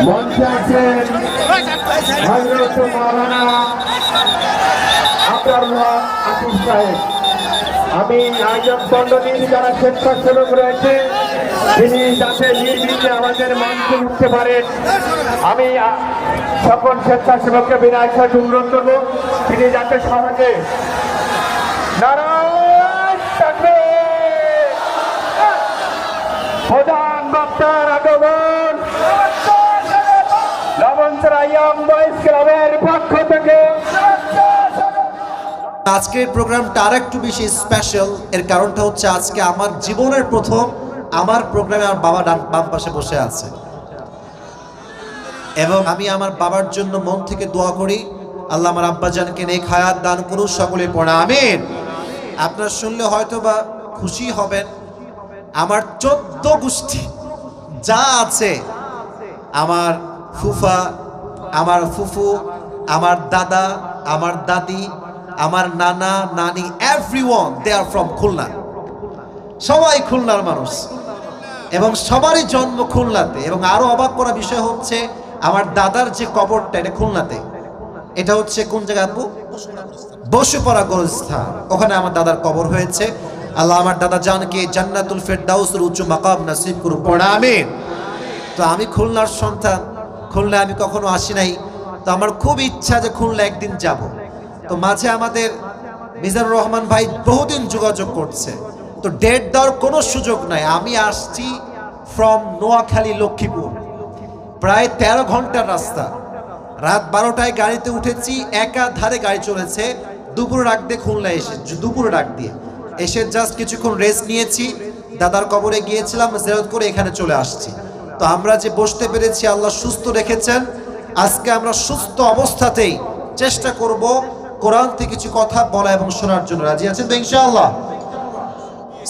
মঞ্চে আছেন হযরত মাওলানা আবদুল্লাহ আতিক সাহেব। আমি আয়োজক মণ্ডলীর যারা স্বেচ্ছাসেবক রয়েছে তিনি যাতে নির্বিঘ্নে আমাদের মঞ্চে উঠতে পারেন, আমি সকল স্বেচ্ছাসেবককে বিনয়ের সাথে অনুরোধ করব তিনি যাতে সহজে নারায়ণ তাকবীর প্রধান বক্তার আগমন লবণছড়া ইয়ং বয়েজ ক্লাবের পক্ষ থেকে। আজকের প্রোগ্রামটা আর একটু বেশি স্পেশাল। এর কারণটা হচ্ছে আজকে আমার জীবনের প্রথম আমার প্রোগ্রামে আমার বাবা বাম পাশে বসে আছে এবং আমি আমার বাবার জন্য মন থেকে দোয়া করি আল্লাহ আমার আব্বাজানকে নেক হায়াত দান করুন, সকলে পড়া আমিন। আপনারা শুনলে হয়তো বা খুশি হবেন, আমার 14 গোষ্ঠী যা আছে, আমার ফুফা, আমার ফুফু, আমার দাদা, আমার দাদি, আমার নানা নানি, everyone they are from Khulna. সবাই খুলনার মানুষ এবং সবারই জন্ম খুলনাতে। এবং আরো অবাক করা বিষয় হচ্ছে আমার দাদার যে কবরটা এটা খুলনাতে। এটা হচ্ছে কোন জায়গা আপু? বসুপাড়া গোরস্থান, ওখানে আমার দাদার কবর হয়েছে। আল্লাহ আমার দাদা জানকে জান্নাতুল ফেরদাউসের উচ্চ মাকাম নসিব করুন, পড়া আমিন। তো আমি খুলনার সন্তান, খুলনা আমি কখনো আসি নাই, তো আমার খুব ইচ্ছা যে খুলনা একদিন যাব। তো মাঝে আমাদের মিজানুর রহমান ভাই বহুদিন যোগাযোগ করছে, তো ডেট দেওয়ার কোনো সুযোগ নাই। আমি আসছি ফ্রম নোয়াখালী লক্ষ্মীপুর, প্রায় 13 ঘন্টার রাস্তা। রাত 12টায় গাড়িতে উঠেছি, একাধারে গাড়ি চলেছে। দুপুর ডাক দিয়ে খুলনা এসেছি, দুপুরে ডাক দিয়ে এসে জাস্ট কিছুক্ষণ রেস্ট নিয়েছি, দাদার কবরে গিয়েছিলাম, জিয়ারত করে এখানে চলে আসছি। তো আমরা যে বসতে পেরেছি আল্লাহ সুস্থ রেখেছেন। আজকে আমরা সুস্থ অবস্থাতেই চেষ্টা করব কোরআন থেকে কিছু কথা বলা এবং শোনার জন্য। রাজি আছেন তো ইনশাআল্লাহ?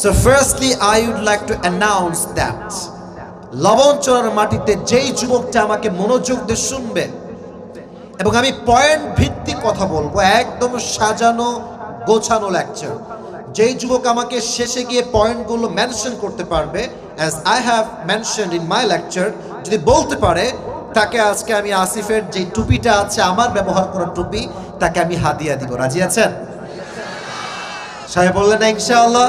So firstly I would like to announce that লবণচড়ার মাটিতে যেই যুবকটা আমাকে মনোযোগ দিয়ে শুনবে এবং আমি পয়েন্ট ভিত্তিক কথা বলবো, একদম সাজানো গোছানো লেকচার। যেই যুবক আমাকে শেষে গিয়ে পয়েন্টগুলো মেনশন করতে পারবে, as I have mentioned in my lecture, যদি বলতে পারে, তাকে আজকে আমি আসিফের যে টুপিটা আছে আমার ব্যবহার করা টুপি, তাকে আমি হাদিয়া দিব। রাজি আছেন? সাহেব বললেন না ইনশাআল্লাহ?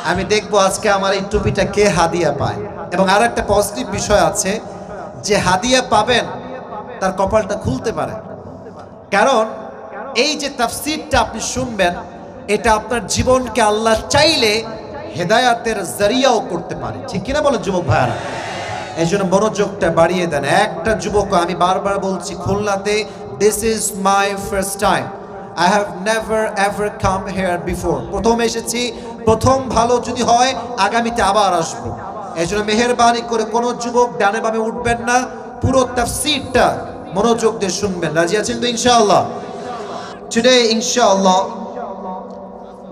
আমি দেখবো আজকে আমার এই টুপিটা কে হাদিয়া পায়। এবং আর একটা পজিটিভ বিষয় আছে, যে হাদিয়া পাবেন তার কপালটা খুলতে পারে, কারণ এই যে তাফসীরটা আপনি শুনবেন এটা আপনার জীবনকে আল্লাহ চাইলে হেদায়াতের জরিয়াও করতে পারে। ঠিক কিনা বলেন যুবক ভাইয়ারা? এই জন্য মনোযোগটা বাড়িয়ে দেন। একটা যুবক, আমি বারবার বলছি, খুলনাতে this is my first time, I have never ever come here before। প্রথম এসেছি, প্রথম ভালো যদি হয় আগামীতে আবার আসবো। এই জন্য মেহেরবানি করে কোনো যুবক ডানে বামে উঠবেন না, পুরো তাফসীরটা মনোযোগ দিয়ে শুনবেন। রাজি আছেন তো ইনশাআল্লাহ? Today inshallah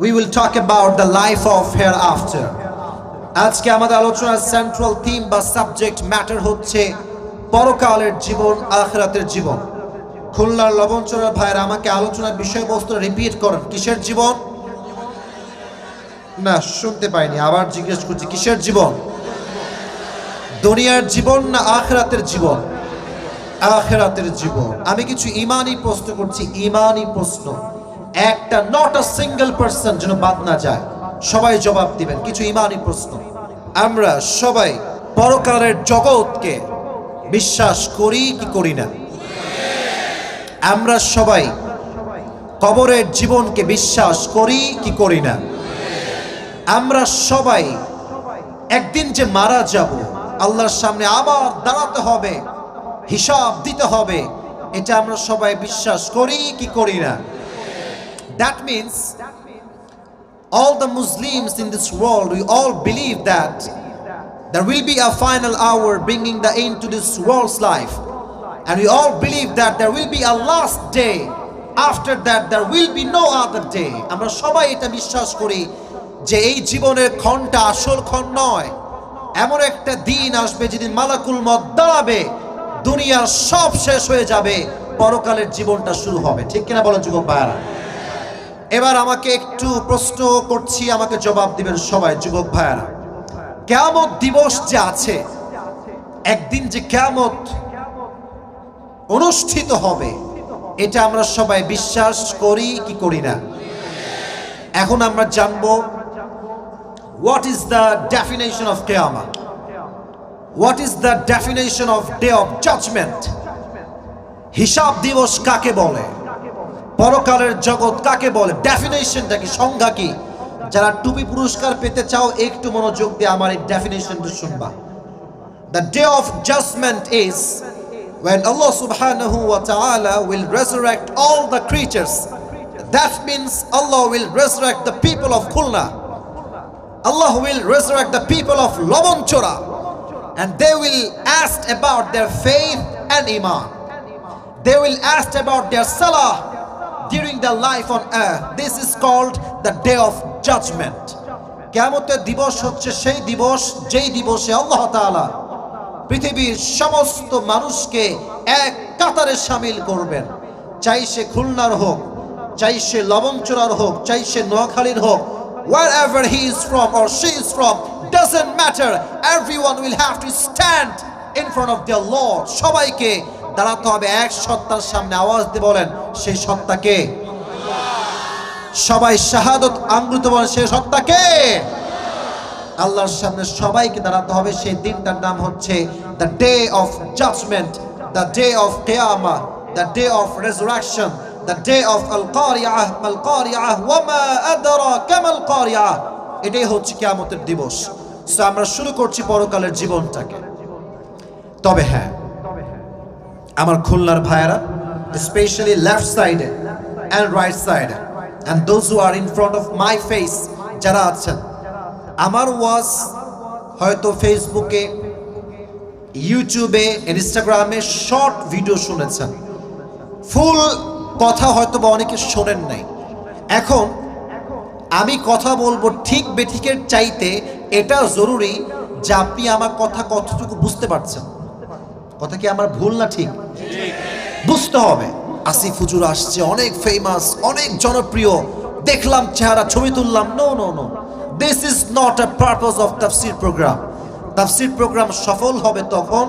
we will talk about the life of hereafter। আজকে আমাদের আলোচনার সেন্ট্রাল থিম বা সাবজেক্ট ম্যাটার হচ্ছে পরকালের জীবন, আখিরাতের জীবন। খুলনার লবণচড়ার ভাইয়ের আমাকে আলোচনার বিষয়বস্তু রিপিট করেন। কিসের জীবন? না শুনতে পাইনি, আবার জিজ্ঞেস করছি, কিসের জীবন? দুনিয়ার জীবন না আখিরাতের জীবন? আখিরাতের জীবন। আমি কিছু ইমানি প্রশ্ন করছি, ইমানি প্রশ্ন, একটা, নট আ সিঙ্গেল পারসন যেন বাদ না যায়। সবাই জবাব দিবেন। কিছু ইমানি প্রশ্ন। আমরা সবাই পরকালের জগৎকে বিশ্বাস করি কি করি না? আমরা সবাই কবরের জীবনকে বিশ্বাস করি কি করি না? আমরা সবাই একদিন যে মারা যাব, আল্লাহর সামনে আবার দাঁড়াতে হবে, হিসাব দিতে হবে, এটা আমরা সবাই বিশ্বাস করি কি করি না? That means all the Muslims in this world, we all believe that there will be a final hour bringing the end to this world's life, and we all believe that there will be a last day. After that there will be no other day. আমরা সবাই এটা বিশ্বাস করি যে এই জীবনের ক্ষণটা আসল ক্ষণ নয়। এমন একটা দিন আসবে যেদিন মালাকুল মউত দাঁড়াবে, দুনিয়ার সব শেষ হয়ে যাবে, পরকালের জীবনটা শুরু হবে। ঠিক কিনা বলেন যুবক ভাইরা? এবার আমাকে একটু প্রশ্ন করছি, আমাকে জবাব দিবেন সবাই যুবক ভাইরা। কিয়ামত দিবস যে আছে, একদিন যে কিয়ামত অনুষ্ঠিত হবে, এটা আমরা সবাই বিশ্বাস করি কি করি না? এখন আমরা জানবো what is the definition of qiyamah, what is the definition of day of judgment, হিসাব দিবস কাকে বলে, পরকালের জগৎ কাকে বলে, ডেফিনেশনটা কি, সংজ্ঞা কি? যারা টুপি পুরস্কার পেতে চাও একটু মনোযোগ দিয়ে আমার এই ডেফিনেশনটা শুনবা। The day of judgment is when Allah subhanahu wa ta'ala will resurrect all the creatures. That means Allah will resurrect the people of Khulna, Allah will resurrect the people of Lobonchora, and they will ask about their faith and iman. They will ask about their salah during their life on earth. This is called the day of judgment. কিয়ামতের দিবস হচ্ছে সেই দিবস যেই দিবসে আল্লাহ তাআলা পৃথিবীর সমস্ত মানুষকে এক কাতারে শামিল করবেন। চাই সে খুলনার হোক, চাই সে লবণচোরার হোক, চাই সে নোয়াখালীর হোক, wherever he is from or she is from, doesn't matter. Everyone will have to stand in front of their Lord. সবাইকে দাঁড়াতে হবে এক সত্তার সামনে। আওয়াজ দিয়ে বলেন, সেই সত্তাকে? সবাই শাহাদত আঙ্গুল তো বলেন, সেই সত্তাকে? আল্লাহর সামনে সবাইকে দাঁড়াতে হবে। সেই দিনটার নাম হচ্ছে the day of judgment, the day of qiyamah, the day of resurrection, the day of al-qari'ah, mal-qari'ah, wa ma adraka mal-qari'ah. এটাই হচ্ছে কিয়ামতের দিবস। সো আমরা শুরু করছি পরকালের জীবনটাকে। তবে হ্যাঁ, আমার খুলনার ভাইয়েরা, স্পেশালি লেফট সাইডে এন্ড রাইট সাইডে, and those who are in front of my face, যারা আছেন, আমার ওয়াজ হয়তো ফেসবুকে, ইউটিউবে, ইনস্টাগ্রামে শর্ট ভিডিও শুনেছেন, ফুল কথা হয়তো বা অনেকে শোনেন নাই। এখন আমি কথা বলবো ঠিক বেঠিকের চাইতে এটা জরুরি যে আপনি আমার কথা কতটুকু বুঝতে পারছেন। কথা কি আমার ভুল না ঠিক? বুঝতে হবে। আসিফ হুজুর আসছে, অনেক ফেমাস, অনেক জনপ্রিয়, দেখলাম চেহারা, ছবি তুললাম। No no no, this is not a purpose of তাফসির প্রোগ্রাম। তাফসির প্রোগ্রাম সফল হবে তখন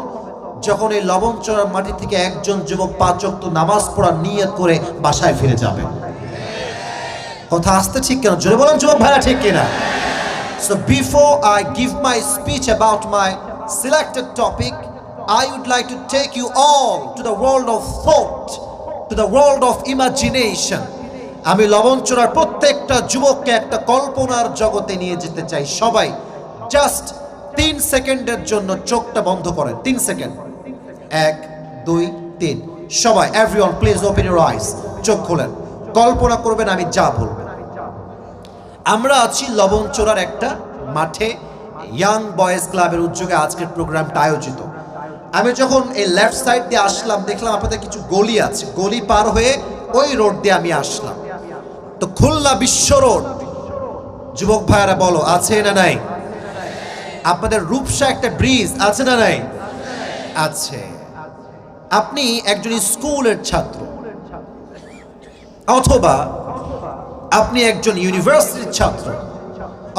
যখন এই লবণচড়ার মাটি থেকে একজন যুবক 5 ওয়াক্ত নামাজ পড়ার নিয়ত করে বাসায় ফিরে যাবে। কথা আসতে ঠিক কেন? জোরে বলেন যুবক ভাইরা, ঠিক কিনা? So before I give my speech about my selected topic, I would like to take you all to the world of thought, to the world of imagination. আমি লবণচড়ার প্রত্যেকটা যুবককে একটা কল্পনার জগতে নিয়ে যেতে চাই। সবাই জাস্ট 3 সেকেন্ডের জন্য চোখটা বন্ধ করেন। 3 সেকেন্ড। 1 2 3। সবাই, everyone please open your eyes. চোখ খোলেন, কল্পনা করবেন আমি যা বলবো। আমরা আছি লবণচড়ার একটা মাঠে, ইয়াং বয়েজ ক্লাবের উদ্যোগে আজকের প্রোগ্রামটা আয়োজিত। আমি যখন এই লেফট সাইড দিয়ে আসলাম, দেখলাম আপনাদের কিছু গলি আছে, গলি পার হয়ে ওই রোড দিয়ে আমি আসলাম। তো খুলনা বিশ্ব রোড, যুবক ভাইয়ারা বলো, আছে না নাই? আপনাদের রূপসা একটা ব্রিজ আছে না নাই? আছে। আপনি একজন স্কুলের ছাত্র, অথবা আপনি একজন ইউনিভার্সিটির ছাত্র,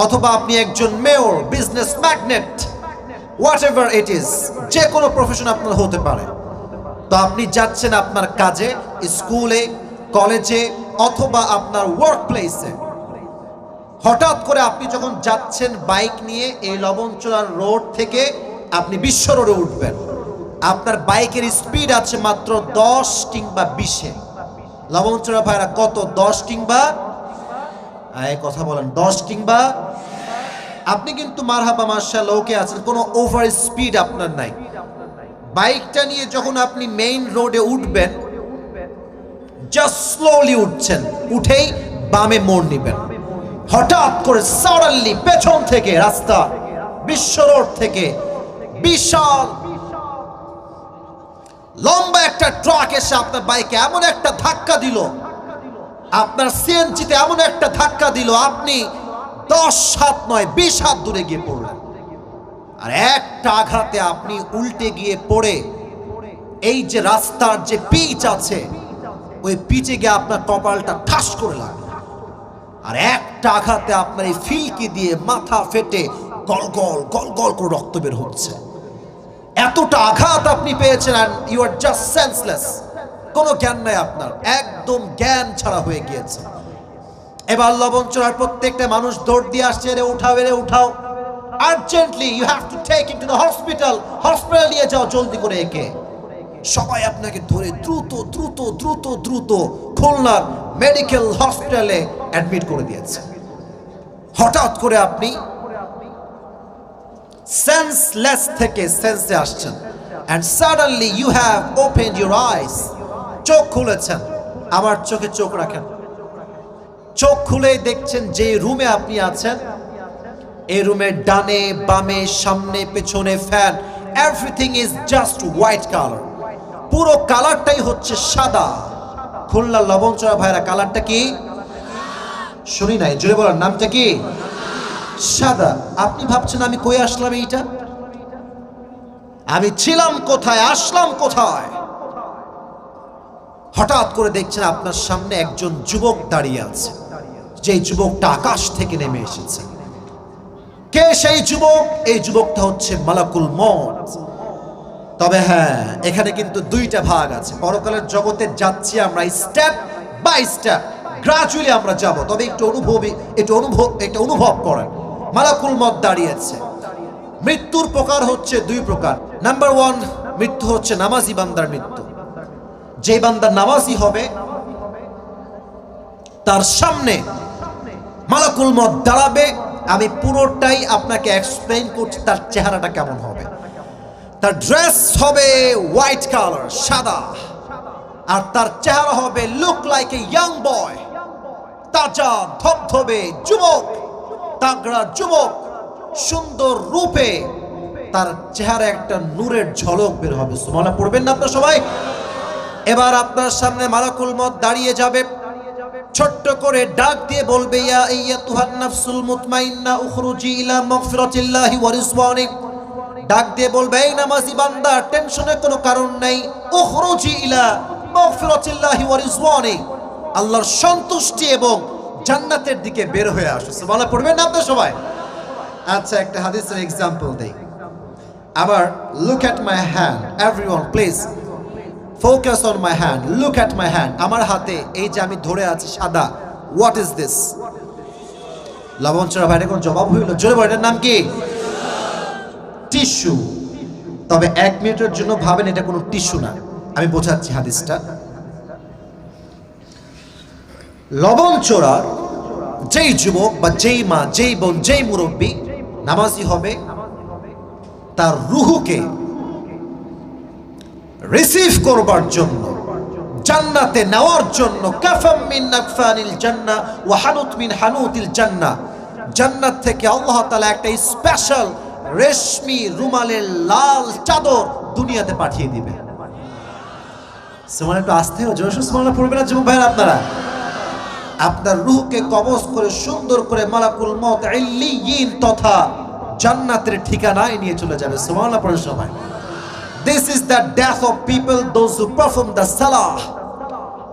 অথবা আপনি একজন mayor, business magnate, whatever it is, যে কোনো প্রফেশন আপনার হতে পারে। তো আপনি যাচ্ছেন আপনার কাজে, স্কুলে, কলেজে, অথবা আপনার ওয়ার্ক প্লেসে। হঠাৎ করে আপনি যখন যাচ্ছেন বাইক নিয়ে এই লবণচড়ার রোড থেকে আপনি বিশ্ব রোডে উঠবেন, আপনার বাইকের স্পিড আছে মাত্র 10 কিংবা 20-এ। লবণচড়া ভাইরা কত? 10 কিংবা, কথা বলেন, 10 কিংবা। আপনি কিন্তু মারহাবা মাশাআল্লাহ ওকে আছেন, কোনো ওভার স্পিড আপনার নাই। বাইকটা নিয়ে যখন আপনি মেইন রোডে উঠবেন, জাস্ট স্লোলি উঠছেন, উঠেই বামে মোড় নেবেন। হঠাৎ করে সাডেনলি পেছন থেকে রাস্তা বিশ্ব রোড থেকে বিশাল লম্বা একটা ট্রাক এসে আপনার বাইকে এমন একটা ধাক্কা দিল, আপনার সিএনজিতে এমন একটা ধাক্কা দিল, আপনি 10 হাত নয় 20 হাত দূরে গিয়ে পড়লেন। আর একটা আঘাতে আপনি উল্টে গিয়ে পড়ে এই যে রাস্তার যে পিচ আছে ওই পিচে গিয়ে আপনার কপালটা ঠাস করে লাগলো। আর একটা আঘাতে আপনার এই ফিলকি দিয়ে মাথা ফেটে গল গল গল গল করে রক্ত বের হচ্ছে। এতটা আঘাত আপনি পেয়েছেন, and you are just senseless, কোনো জ্ঞান নাই আপনার, একদম জ্ঞান ছাড়া হয়ে গিয়েছে। এবার লবণচড়ার প্রত্যেকটা মানুষ দৌড় দিয়ে আসছে, রে উঠাও, রে উঠাও, urgently you have to take him to the hospital, hospital নিয়ে যাও জলদি করে একে। সবাই আপনাকে ধরে দ্রুত দ্রুত দ্রুত দ্রুত খুলনার মেডিকেল হসপিটালে অ্যাডমিট করে দিয়েছে। হঠাৎ করে আপনি সেন্সলেস থেকে সেন্সে আসছেন, and suddenly you have opened your eyes, চোখ খুলেছেন। আমার চোখে চোখ রাখেন, চোখ খুলে দেখছেন যে রুমে আপনি আছেন এই রুমের ডানে বামে সামনে পেছনে fan, everything is just white colour, পুরো কালারটাই হচ্ছে সাদা। খুলনা লবণচড়া ভাইরা কালারটা কি শুনি নাই, জোরে বলার নামটা কি? সাদা। আপনি ভাবছেন আমি কই আসলাম, এইটা আমি ছিলাম কোথায়, আসলাম কোথায়? হঠাৎ করে দেখছেন আপনার সামনে একজন যুবক দাঁড়িয়ে আছে, যে যুবকটা আকাশ থেকে নেমে এসেছে। কে সেই যুবক? এই যুবকটা হচ্ছে মালাকুল মউত। তবে হ্যাঁ, এখানে কিন্তু দুইটা ভাগ আছে। পরকালের জগতে যাচ্ছি আমরা স্টেপ বাই স্টেপ, গ্রাজুয়ালি আমরা যাব, তবে একটু অনুভব করেন। মালাকুল মউত দাঁড়িয়েছে। মৃত্যুর প্রকার হচ্ছে 2 প্রকার। নাম্বার 1, মৃত্যু হচ্ছে নামাজি বান্দার মৃত্যু। যে বান্দা নামাজি হবে তার সামনে মালাকুল মউত দাঁড়াবে। আমি পুরোটাই আপনাকে এক্সপ্লেইন করছি তার চেহারাটা কেমন হবে। তার ড্রেস হবে হোয়াইট কালার, সাদা, আর তার চেহারা হবে লুক লাইক এ ইয়াং বয়, তাজা ধবধবে যুবক, তাগড়া যুবক, সুন্দর রূপে তার চেহারা একটা নূরের ঝলক বের হবে। সুবহানাল্লাহ পড়বেন না আপনারা সবাই? এবার আপনার সামনে মালাকুল মউত দাঁড়িয়ে যাবে, ছোট্ট করে ডাক দিয়ে বলবে, ইয়া আইয়াতুহান নাফসুল মুতমাইন্না উখরুজি ইলা মাগফিরাতিল্লাহি ওয়া রিজওয়ানি। ডাক দিয়ে বলবে, এই নামাজি বান্দা, টেনশনের কোনো কারণ নাই, উখরুজি ইলা মাগফিরাতিল্লাহি ওয়া রিজওয়ানি, আল্লাহর সন্তুষ্টি এবং জান্নাতের দিকে বের হয়ে আসো। সুবহানাল্লাহ পড়বেন না আপনারা সবাই? আচ্ছা, একটা হাদিসের এক্সাম্পল দেই। আবার look at my hand, everyone please focus on my hand, look at my hand. আমার হাতে এই যে আমি ধরে আছি সাদা, হোয়াট ইজ দিস? লবণচড়া ভাইরা কোন জবাব হইল? জোরে বলেন, নাম কি? টিস্যু। তবে 1 মিনিটের জন্য ভাবেন এটা কোনো টিস্যু না, আমি বোঝাচ্ছি হাদিসটা। লবণচড়ার যেই যুবক বা যেই মা, যেই বোন, যেই মুরব্বী নামাজি হবে, তার রুহুকে রিসিভ করবার জন্য, জান্নাতে নেওয়ার জন্য, কাফাম মিন নাকফানিল জান্নাহ ওয়া হানুত মিন হানুতিল জান্নাহ, জান্নাত থেকে আল্লাহ তাআলা একটা স্পেশাল রেশমি রুমালের লাল চাদর দুনিয়াতে পাঠিয়ে দিবে। সুবহানাল্লাহ, একটু আস্তে ও জোরে সুবহানাল্লাহ পড়বেন না যুবক ভাইরা আপনারা? আপনার রূহকে কবজ করে সুন্দর করে মালাকুল মউত ইল্লিয়িন তথা জান্নাতের ঠিকানায় নিয়ে চলে যাবে। সুবহানাল্লাহ পড়েন সবাই। This is the death of people, those who perform the salah.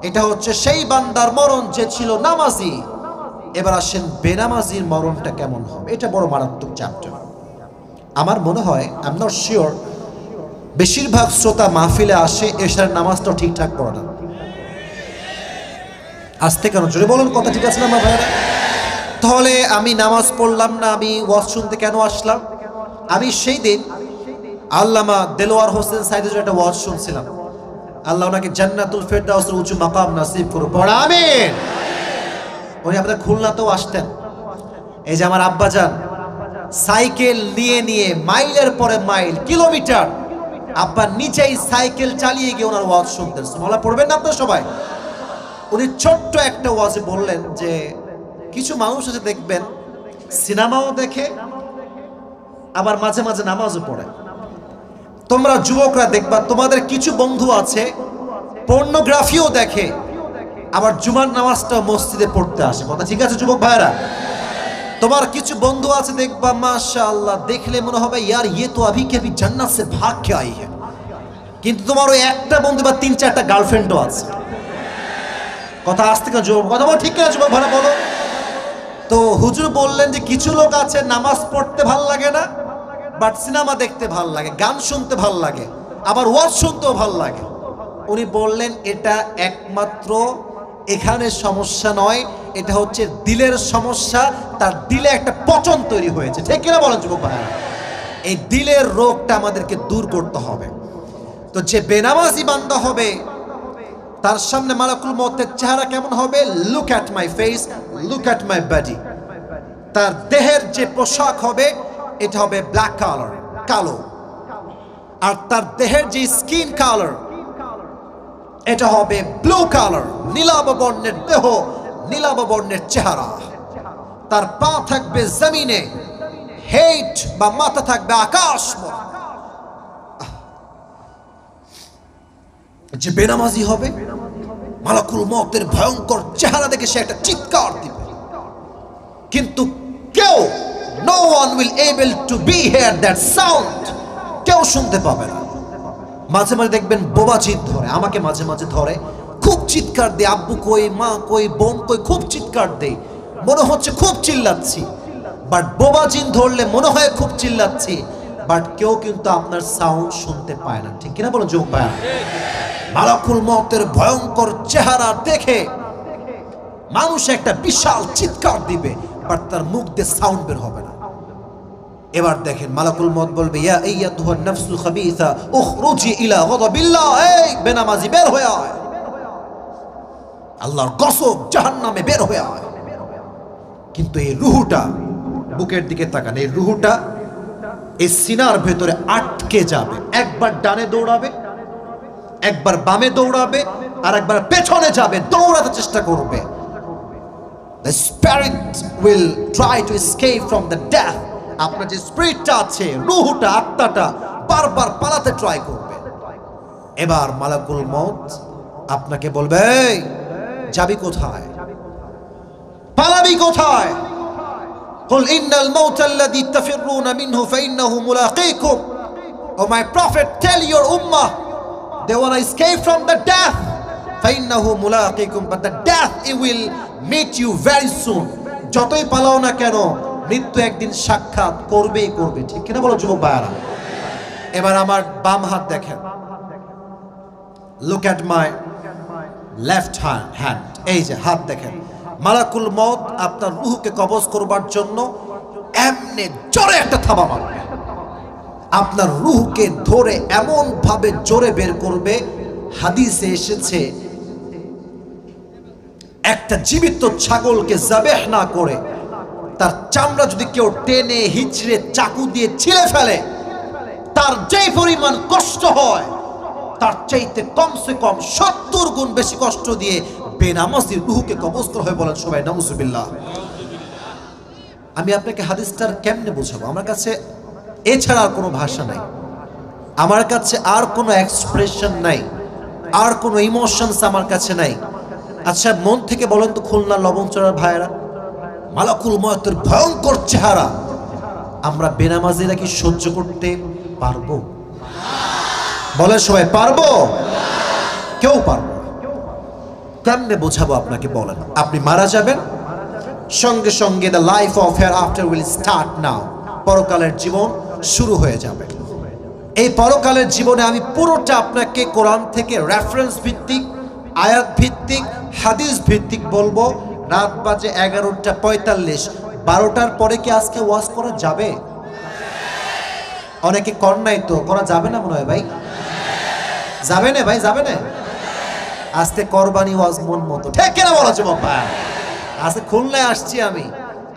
এটা হচ্ছে সেই বান্দার মরণ যে ছিল নামাজি। এবার আসেন বেনামাজির মরণটা কেমন হবে, এটা বড় মারাত্মক চ্যাপ্টার। আমার মনে হয়, আই এম নট শিওর, বেশিরভাগ শ্রোতা মাহফিলে আসে এশার নামাজটা ঠিকঠাক পড়ে না। আসতে কেন? জোরে বলুন, কথা ঠিক আছে না আমার ভাইরা? তাহলে আমি নামাজ পড়লাম না, আমি ওয়াজ শুনতে কেন আসলাম? আমি সেই দিন আল্লামা দেলোয়ার হোসেন সাইদের একটা ওয়াজ শুনছিলাম। আল্লাহ ওনাকে জান্নাতুল ফেরদাউসের উঁচু মাকাম নসিব করুন, পড়া আমিন। উনি আমাদের খুলনাতেও আসতেন। এই যে আমার আব্বাজান সাইকেল নিয়ে নিয়ে মাইলের পরে মাইল, কিলোমিটার, আব্বা নিজেই সাইকেল চালিয়ে গিয়ে ওনার ওয়াজ শুনতেন। সুবহানাল্লাহ পড়বেন না আপনারা সবাই? উনি ছোট্ট একটা ওয়াজে বললেন যে কিছু মানুষ আছে দেখবেন সিনেমাও দেখে আবার মাঝে মাঝে নামাজও পড়ে। তোমরা যুবকরা দেখবা তোমাদের কিছু বন্ধু আছে পর্নোগ্রাফিও দেখে, আবার জুমার নামাজটা মসজিদে পড়তে আসে। কথা ঠিক আছে যুবক ভাইরা? তোমার কিছু বন্ধু আছে দেখবা মাশাআল্লাহ দেখলে মনে হবে ইয়ার ইয়ে তো আভি কে ভি জান্নাত সে ভাগ কে আই হ্যায়, কিন্তু তোমার ওই একটা বন্ধু বা 3-4টা গার্লফ্রেন্ডও আছে। কথা আসতে কেন যুবক? কথা বল ঠিক কিনা যুবক ভাইরা বলো? তো হুজুর বললেন যে কিছু লোক আছে নামাজ পড়তে ভাল লাগে না, বাট সিনেমা দেখতে ভাল লাগে, গান শুনতে ভাল লাগে, আবার ওয়াজ শুনতেও ভাল লাগে। উনি বললেন এটা একমাত্র এখানে সমস্যা নয়, এটা হচ্ছে দিলের সমস্যা। তার দিলে একটা পচন তৈরি হয়েছে। ঠিক কিনা বলেন যুবক ভাইরা? এই দিলের রোগটা আমাদেরকে দূর করতে হবে। তো যে বেনামাজি বান্দা হবে তার সামনে মালাকুল মউতের চেহারা কেমন হবে? Look at my face, look at my body. তার দেহের যে পোশাক হবে এটা হবে ব্ল্যাক কালার, কালো। আর তার দেহের যে স্কিন কালার এটা হবে ব্লু কালার, নীলাভ বর্ণের দেহ, নীলাভ বর্ণের চেহারা। তার পা থাকবে জমিনে, হেড বা মাথা থাকবে আকাশ। যে বেনামাজি হবে মালাকুল মউতের ভয়ঙ্কর চেহারা দেখে সে একটা চিৎকার দিবে, কিন্তু কেউ no one will able to be hear that sound, কেউ শুনতে পাবে না। মাঝে মাঝে দেখবেন বোবা চিৎ ধরে, আমাকে মাঝে মাঝে ধরে, খুব চিৎকার দেয়, আব্বু কই, মা কই, বোন কই, খুব চিৎকার দেয়, মনে হচ্ছে খুব চিল্লাচ্ছি। বাট বোবা জিন ধরলে মনে হয় খুব চিল্লাচ্ছি, বাট কেউ কিন্তু আপনার সাউন্ড শুনতে পায় না। ঠিক কিনা বলো যুবক ভাই? মালাকুল মউতের ভয়ঙ্কর চেহারা দেখে মানুষ একটা বিশাল চিৎকার দিবে, বাট তার মুখ দিয়ে সাউন্ড বের হবে না। এবার দেখেন মালাকুল মউত বলবে ইয়া আইয়াতুহান নাফসুল খাবিসা উখরুজি ইলা গাদাবিল্লাহ, এই বেনামাজি বের হয়ে আয়, আল্লাহর গজব জাহান্নামে বের হয়ে আয়। কিন্তু এই রুহুটা, বুকের দিকে তাকান, এই রুহুটা এই সিনার ভেতরে আটকে যাবে। একবার ডানে দৌড়াবে, একবার বামে দৌড়াবে, আর একবার পেছনে যাবে, দৌড়াতে চেষ্টা করবে। The spirit will try to escape from the death. আপনার যে স্পিরিটটা আছে, রূহটা, আত্মাটা বারবার পালাতে ট্রাই করবে। এবার মালাকুল মউত আপনাকে বলবে এই যাবি কোথায়, পালাবি কোথায়? قل إن الموت الذي تفرون منه فإنه ملاقيكم. Oh my prophet, tell your ummah they want to escape from the death. فإنه ملاقيكم, but the death it will meet you very soon. যতই পালাও না কেন মৃত্যু একদিন সাক্ষাৎ করবেই করবে। ঠিক কিনা বলো যুবক ভাইরা? এবার আমার বাম হাত দেখেন, look at my left hand, এই যে হাত দেখেন। মালাকুল মউত আপনার রূহকে কবজ করবার জন্য এমনি জোরে একটা থাবা মারবে, আপনার রূহকে ধরে এমন ভাবে জোরে বের করবে। হাদিসে এসেছে একটা জীবিত ছাগলকে যাবেহ না করে তার চামড়া যদি কেউ টেনে হিচড়ে চাকু দিয়ে ছিলে ফেলে, তার যেই পরিমাণ কষ্ট হয় তার চাইতে কমসে কম 70 গুণ বেশি কষ্ট দিয়ে বেনামাজির রূহকে কবজ করা হয়। বলেন সবাই নাউজুবিল্লাহ। আমি আপনাকে হাদিসটার কেমনে বোঝাবো? আমার কাছে এছাড়া আর কোনো ভাষা নাই, আমার কাছে আর কোনো এক্সপ্রেশন নাই, আর কোনো ইমোশনস আমার কাছে নাই। আচ্ছা মন থেকে বলেন তো খুলনা লবণচড়ার ভাইয়েরা, মালাকুল মউতের ভয়ঙ্কর চেহারা আমরা বেনামাজিরা কি সহ্য করতে পারবো? বলেন সবাই পারবো? কেউ পারবো না। কেমনে বোঝাবো আপনাকে বলেন? আপনি মারা যাবেন, সঙ্গে সঙ্গে the life of hair after will start now, পরকালের জীবন শুরু হয়ে যাবে। এই পরকালের জীবনে আমি পুরোটা আপনাকে কোরআন থেকে রেফারেন্স ভিত্তিক, আয়াত ভিত্তিক, হাদিস ভিত্তিক বলবো। রাত বাজে 11:45, 12টার পরে কি আজকে ওয়াজ করা যাবে? অনেকে কর নাই তো, করা যাবে না মনে হয় ভাই? যাবে না ভাই, যাবে না? আজকে কোরবানি ওয়াজ মন মতো, ঠিক কিনা বলো যুবক ভাই? আজকে খুলনায় আসছি আমি,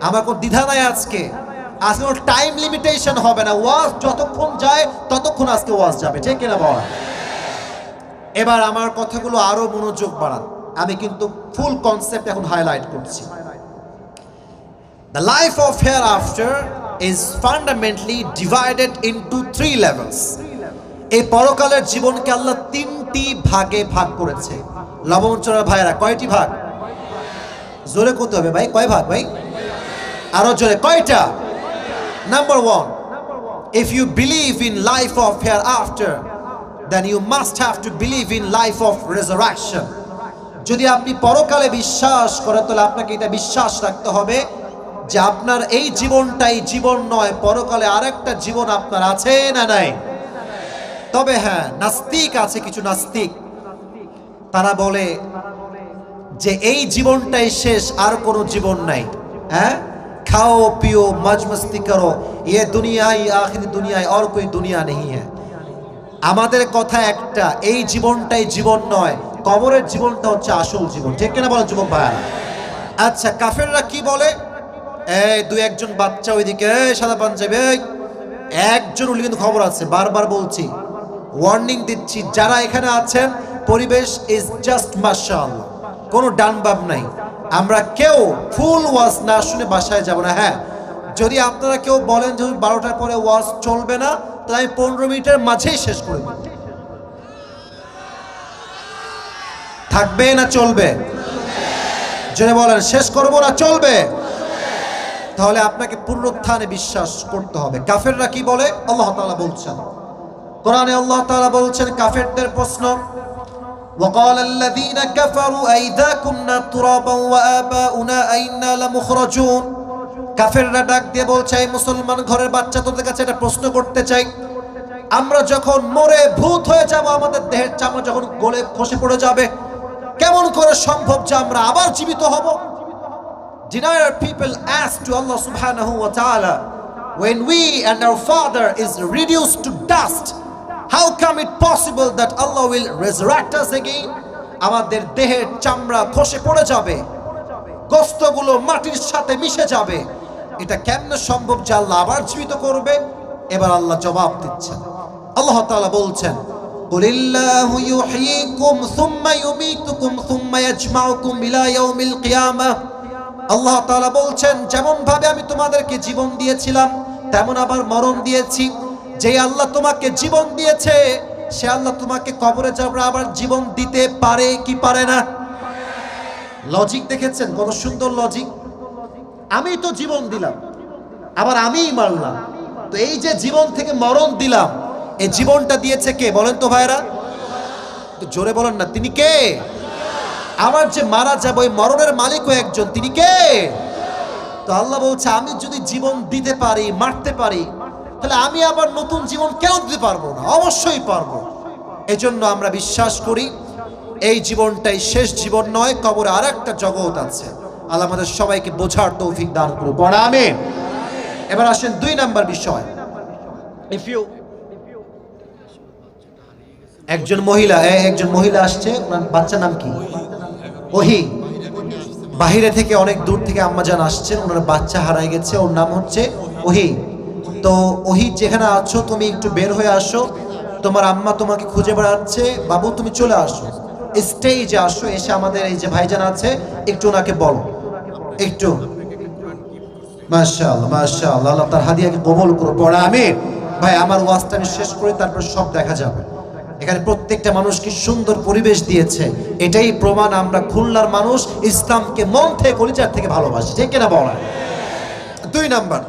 আমার কোনো দ্বিধা নাই আজকে কোনো টাইম লিমিটেশন হবে না, ওয়াজ যতক্ষণ যায় ততক্ষণ আজকে ওয়াজ যাবে, ঠিক কিনা বল? এবার আমার কথাগুলো আরো মনোযোগ বাড়ান, আমি কিন্তু ফুল কনসেপ্ট এখন হাইলাইট করছি। The life of hereafter is fundamentally divided into 3 levels. এই পরকালের জীবনকে আল্লাহ 3টি ভাগে ভাগ করেছে। লবণচড়া ভাইরা, কয়টি ভাগ? জোরে কত হবে ভাই, কয় ভাগ ভাই? আরো জোরে, কয়টা? Number 1, if you believe in life of hereafter, then you must have to believe in life of resurrection. যদি আপনি পরকালে বিশ্বাস করেন তাহলে আপনাকে এটা বিশ্বাস রাখতে হবে যে আপনার এই জীবনটাই জীবন নয়, পরকালে আরেকটা জীবন আপনার আছে না নাই? তবে হ্যাঁ, নাস্তিক আছে, কিছু নাস্তিক তারা বলে যে এই জীবনটাই শেষ, আর কোনো জীবন নাই। হ্যাঁ, খাও পিও মজ মস্তি করো, ये दुनिया ही आखिरी दुनिया है और कोई दुनिया नहीं है। আমাদের কথা একটা, এই জীবনটাই জীবন নয়, কবরের জীবনটা হচ্ছে আসল জীবন, ঠিক কিনা বলেন যুবক ভাই? আচ্ছা, কাফেররা কি বলে? এই 2-1জন বাচ্চা ওইদিকে, সাদা পাঞ্জাবি একজন উনি কিন্তু খবর আছে, বারবার বলছি, ওয়ার্নিং দিচ্ছি, যারা এখানে আছেন পরিবেশ ইজ জাস্ট মাশাআল্লাহ, কোনো ডান বাম নাই, আমরা কেউ ফুল ওয়াজ না শুনে বাসায় যাব না। হ্যাঁ, যদি আপনারা কেউ বলেন যে 12টার পরে ওয়াজ চলবে না, তাহলে আমি 15 মিনিটের মাঝেই শেষ করে দেব। থাকবে না চলবে? যদি বলেন শেষ করব না চলবে, তাহলে আপনাকে পুনরুত্থানে বিশ্বাস করতে হবে। কাফেররা কি বলে? আল্লাহ তাআলা বলছেন কোরআনে, আল্লাহ তাআলা বলছেন কাফেরদের প্রশ্ন, وقال الذين كفروا أئذا كنا ترابا وآباؤنا أئنا لمخرجون। কাফেররা ডাক দিয়ে বলছে, এই মুসলমান ঘরের বাচ্চা, তোদের কাছে একটা প্রশ্ন করতে চাই, আমরা যখন মরে ভূত হয়ে যাব, আমাদের দেহের চামড়া যখন গলে খসে পড়ে যাবে, কেমন করে সম্ভব যে আমরা আবার জীবিত হব? Denier people ask to Allah subhanahu wa ta'ala, when we and our father is reduced to dust, how come it possible that Allah will resurrect us again? আমাদের দেহের চামড়া খসে পড়ে যাবে, গোশতগুলো মাটির সাথে মিশে যাবে, এটা কেমনে সম্ভব যে আল্লাহ আবার জীবিত করবে? এবার আল্লাহ জবাব দিচ্ছেন, আল্লাহ তাআলা বলছেন, কুলিল্লাহু ইউহয়িকুম সুম্মা ইউমীতুকুম সুম্মা ইয়াজমাউকুম ইলা ইয়াউমিল কিয়ামাহ। আল্লাহ তাআলা বলছেন, যেমন ভাবে আমি তোমাদেরকে জীবন দিয়েছিলাম তেমন আবার মরণ দিয়েছি। যে আল্লাহ তোমাকে জীবন দিয়েছে, সে আল্লাহ তোমাকে কবরে যাবার আবার জীবন দিতে পারে কি পারে না? লজিক দেখেছেন কত সুন্দর লজিক? আমি তো জীবন দিলাম, আবার আমিই মারলাম, তো এই যে জীবন থেকে মরণ দিলাম, এই জীবনটা দিয়েছে কে বলেন তো ভাইরা? তো জোরে বলেন না, তিনি কে? আবার যে মারা যাব, ওই মরণের মালিকও একজন, তিনি কে? তো আল্লাহ বলছে, আমি যদি জীবন দিতে পারি, মারতে পারি, তাহলে আমি আবার নতুন জীবন কেন দিতে পারবো না? অবশ্যই পারবো। এজন্য আমরা বিশ্বাস করি এই জীবনটাই শেষ জীবন নয়, কবরে আরেকটা জগৎ আছে। আল্লাহ আমাদের সবাইকে বোঝার তৌফিক দান করুন, পড়া আমিন। এবার আসেন 2 নাম্বার বিষয়। একজন মহিলা আসছে, ওনার বাচ্চার নাম কি? ওহি। বাহিরে থেকে, অনেক দূর থেকে আম্মাজান আসছেন, ওনার বাচ্চা হারায় গেছে, ওর নাম হচ্ছে ওহি। তো ওহি, যেখানে আছো তুমি একটু বের হয়ে আসো, তোমার আম্মা তোমাকে খুঁজে বেড়াচ্ছে, বাবু তুমি চলে আসো, স্টেজে আসো, এসে আমাদের এই যে ভাইজান আছে একটু ওনাকে বলো একটু। মাশাআল্লাহ মাশাআল্লাহ, আল্লাহ তার হাদিয়াকে কবুল করো, পড়া আমিন। ভাই, আমার ওয়াজটা আমি শেষ করে তারপর সব দেখা যাবে। এখানে প্রত্যেকটা মানুষ কি সুন্দর পরিবেশ দিয়েছে, এটাই প্রমাণ আমরা খুলনার মানুষ ইসলামকে মন থেকে, কলিজার থেকে ভালোবাসি, ঠিক কিনা বলা? 2 নাম্বার,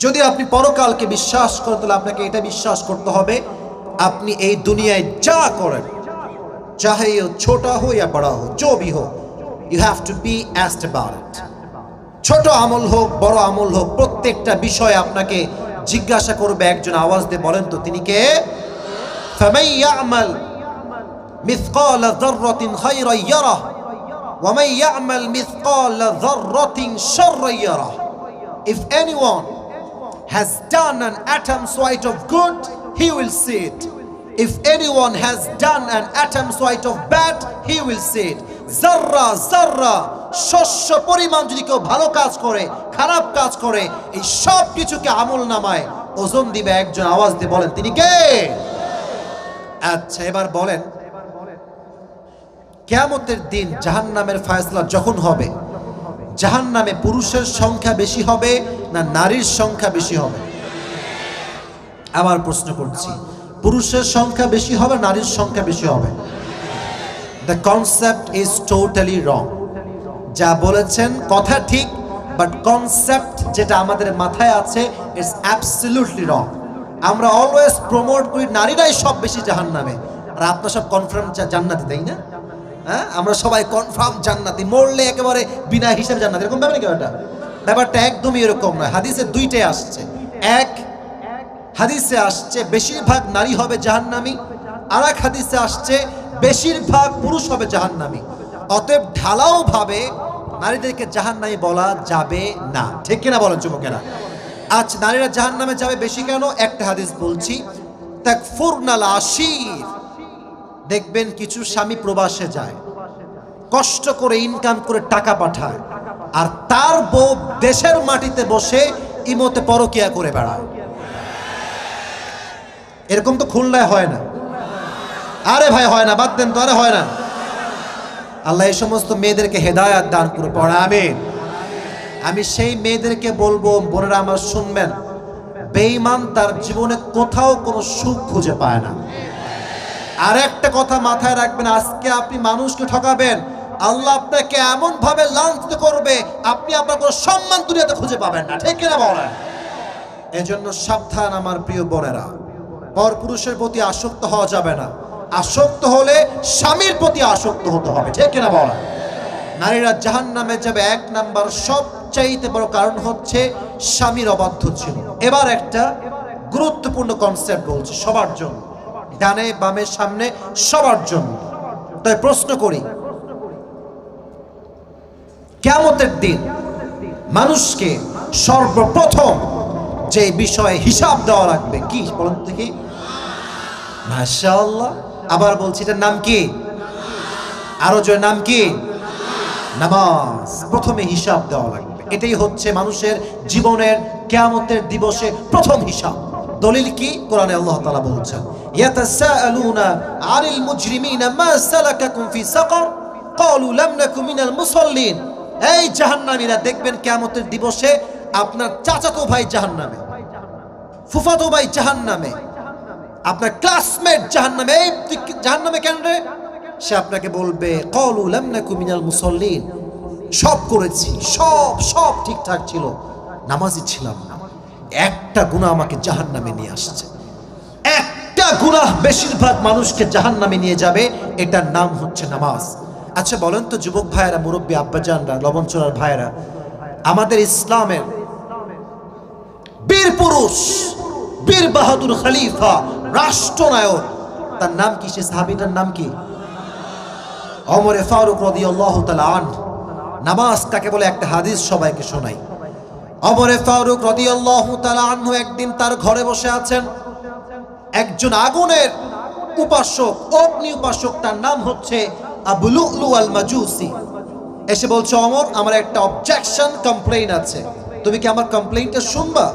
যদি আপনি পরকালকে বিশ্বাস করেন তাহলে আপনাকে এটা বিশ্বাস করতে হবে, আপনি এই দুনিয়ায় যা করেন, চাহে ছোটা হো या बड़ा हो, जो भी हो, you have to be asked about it। ছোট আমল হোক বড় আমল হোক, প্রত্যেকটা বিষয় আপনাকে জিজ্ঞাসা করবে একজন। আওয়াজ দিয়ে বলেন তো তিনি কে? فَمَن يَعْمَلْ مِثْقَالَ ذَرَّةٍ خَيْرًا يَرَهُ وَمَنْ يَعْمَلْ مِثْقَالَ ذَرَّةٍ شَرًّا يَرَهُ. If anyone has done an atom's weight of good, he will see it. If anyone has done an atom's weight of bad, he will see it. Zarra zarra শস্য পরিমাণ যদি কেউ ভালো কাজ করে, খারাপ কাজ করে, এই সব কিছুকে আমল নামায় ওজন দিবে একজন। আওয়াজ দিয়ে বলেন তিনি কে? আচ্ছা, এবার বলেন, কিয়ামতের দিন জাহান্নামের ফয়সালা যখন হবে, জাহান্নামে পুরুষের সংখ্যা বেশি হবে না নারীর সংখ্যা বেশি হবে? আবার প্রশ্ন করছি, পুরুষের সংখ্যা বেশি হবে, নারীর সংখ্যা বেশি হবে? দ্য কনসেপ্ট ইজ টোটালি রং। যা বলেছেন কথা ঠিক, বাট কনসেপ্ট যেটা আমাদের মাথায় আছে ইটস অ্যাবসলিউটলি রং। আমরা অলওয়েজ প্রমোট করি নারীরাই সব বেশি জাহান্নামে, আর আপনারা সব কনফার্ম জান্নাতি, তাই না? হ্যাঁ, আমরা সবাই কনফার্ম জান্নাতি, মরলে একেবারে বিনা হিসাবে জান্নাতি, এরকম ব্যাপার নাকি? ব্যাপারটা একদমই এরকম নয়। হাদিসে দুইটাই আসছে। এক হাদিসে আসছে বেশিরভাগ নারী হবে জাহান্নামী, আর এক হাদিসে আসছে বেশিরভাগ পুরুষ হবে জাহান্নামী। অতএব ঢালাও ভাবে নারীদেরকে জাহান্নামী বলা যাবে না, ঠিক কিনা বলেন যুবকেরা? আজ নারীরা জাহান্নামে যাবে বেশি কেন? একটা হাদিস বলছি, তাকফুরনাল আশির। দেখবেন কিছু স্বামী প্রবাসে যায়, কষ্ট করে ইনকাম করে টাকা পাঠায়, আর তার বউ দেশের মাটিতে বসে ইমোতে পরকিয়া করে বেড়ায়। এরকম তো খুলনায় হয় না? আরে ভাই হয় না, বাদ দেন তো, আরে হয় না। আল্লাহ এই সমস্ত মেয়েদেরকে হেদায়াত দান করে পড়ে, আমিন। আমি সেই মেয়েদেরকে বলবো, বোনেরা আমার শুনবেন, বেঈমান তার জীবনে কোথাও কোনো সুখ খুঁজে পায় না। আর একটা কথা মাথায় রাখবেন, আজকে আপনি মানুষকে ঠকাবেন, আল্লাহ আপনাকে এমন ভাবে লাঞ্ছিত করবে, আপনি আপনার কোনো সম্মান দুনিয়াতে খুঁজে পাবেন না, ঠিক কিনা বলেন? এজন্য সাবধান আমার প্রিয় বোনেরা, পরপুরুষের প্রতি আসক্ত হওয়া যাবে না। আসক্ত হলে স্বামীর প্রতি আসক্ত হতে হবে, ঠিক কিনা বলেন? নারীরা জাহান্নামে যাবে এক নাম্বার সবচাইতে বড় কারণ হচ্ছে স্বামীর অবাধ্য ছিল। এবার একটা গুরুত্বপূর্ণ কনসেপ্ট বলছি সবার জন্য, ডানে বামে সামনে সবার জন্য। তাই প্রশ্ন করি, কিয়ামতের দিন মানুষকে সর্বপ্রথম যে বিষয়ে হিসাব দেওয়া লাগবে কি বলেন দেখি? মাশাআল্লাহ, আবার বলছি, এটার নাম কি? আরো জোরে, নাম কি? নামাজ। প্রথমে হিসাব দেওয়া লাগবে, এটাই হচ্ছে মানুষের জীবনের কিয়ামতের দিবসে প্রথম হিসাব। দলিল কি? কোরআনে আল্লাহ তাআলা বলছেন, ইয়াতাসাআলুনা আনিল মুজরিমিনা মা সালাকাকুম ফি সাকার ক্বালু লাম নাকু মিনাল মুসাল্লিন। এই জাহান্নামীরা দেখবেন কিয়ামতের দিবসে আপনার চাচাতো ভাই জাহান্নামে, ফুফাতো ভাই জাহান্নামে, আপনার ক্লাসমেট জাহান্নামে। এই জাহান্নামে কেন রে? সে আপনাকে বলবে ক্বালু লাম নাকু মিনাল মুসাল্লিন, সব করেছি, সব ঠিকঠাক ছিল, নামাজি ছিলাম না। একটা গুনাহ আমাকে জাহান্নামে নিয়ে আসছে। একটা গুনাহ বেশিরভাগ মানুষকে জাহান্নামে নিয়ে যাবে, এটার নাম হচ্ছে নামাজ। আচ্ছা বলেন তো যুবক ভাইয়েরা, মুরব্বী আব্বাজানরা, লবণচোরার ভাইয়েরা, আমাদের ইসলামের বীর পুরুষ, বীর বাহাদুর খলিফা, রাষ্ট্রনায়ক, তার নাম কি? সে সাহাবীটার নাম কি? ওমর ফারুক রাদিয়াল্লাহু তাআলা আনহু। নামাজ কাকে বলে একটা হাদিস সবাইকে শোনাই। ওমর ফারুক রাদিয়াল্লাহু তাআলা আনহু একদিন তার ঘরে বসে আছেন, একজন আগুনের উপাসক, অগ্নি উপাসক, তার নাম হচ্ছে আবু লুলু আল মাজুসি, এসে বলছে, ওমর আমার একটা অবজেকশন, কমপ্লেইন আছে, তুমি কি আমার কমপ্লেইনটা শুনবা?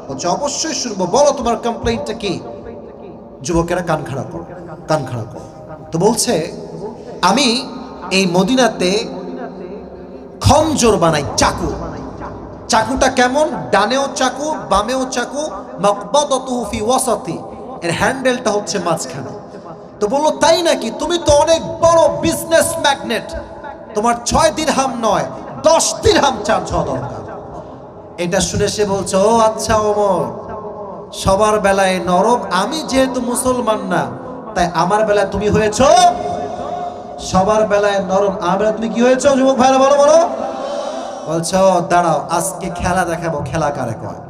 বলছে অবশ্যই শুনবো, বলো তোমার কমপ্লেইনটা কি? যুবকেরা কান খাড়া করো, কান খাড়া করো। তো বলছে, আমি এই মদিনাতে খঞ্জর বানাই, চাকু। চাকুটা কেমন? ডানেও চাকু, বামেও চাকু, মাকবাদাতুহু ফি ওয়াসাতি, এর হ্যান্ডেলটা হচ্ছে মাঝখানে। তো বললো তাই নাকি? তুমি তো অনেক বড় বিজনেস ম্যাগনেট, তোমার 6 দিরহাম নয় 10 দিরহাম চার্জ হওয়া দরকার। এটা শুনে সে বলছে, ও আচ্ছা ওমর, সবার বেলায় নরম, আমি যেহেতু মুসলমান না তাই আমার বেলায় তুমি হয়েছো সবার বেলায় নরম, আমার বেলায় তুমি কি হয়েছো? যুবক ভাইরা বলো বলো। বলছো দাঁড়াও, আজকে খেলা দেখাবো, খেলা কারে কয়।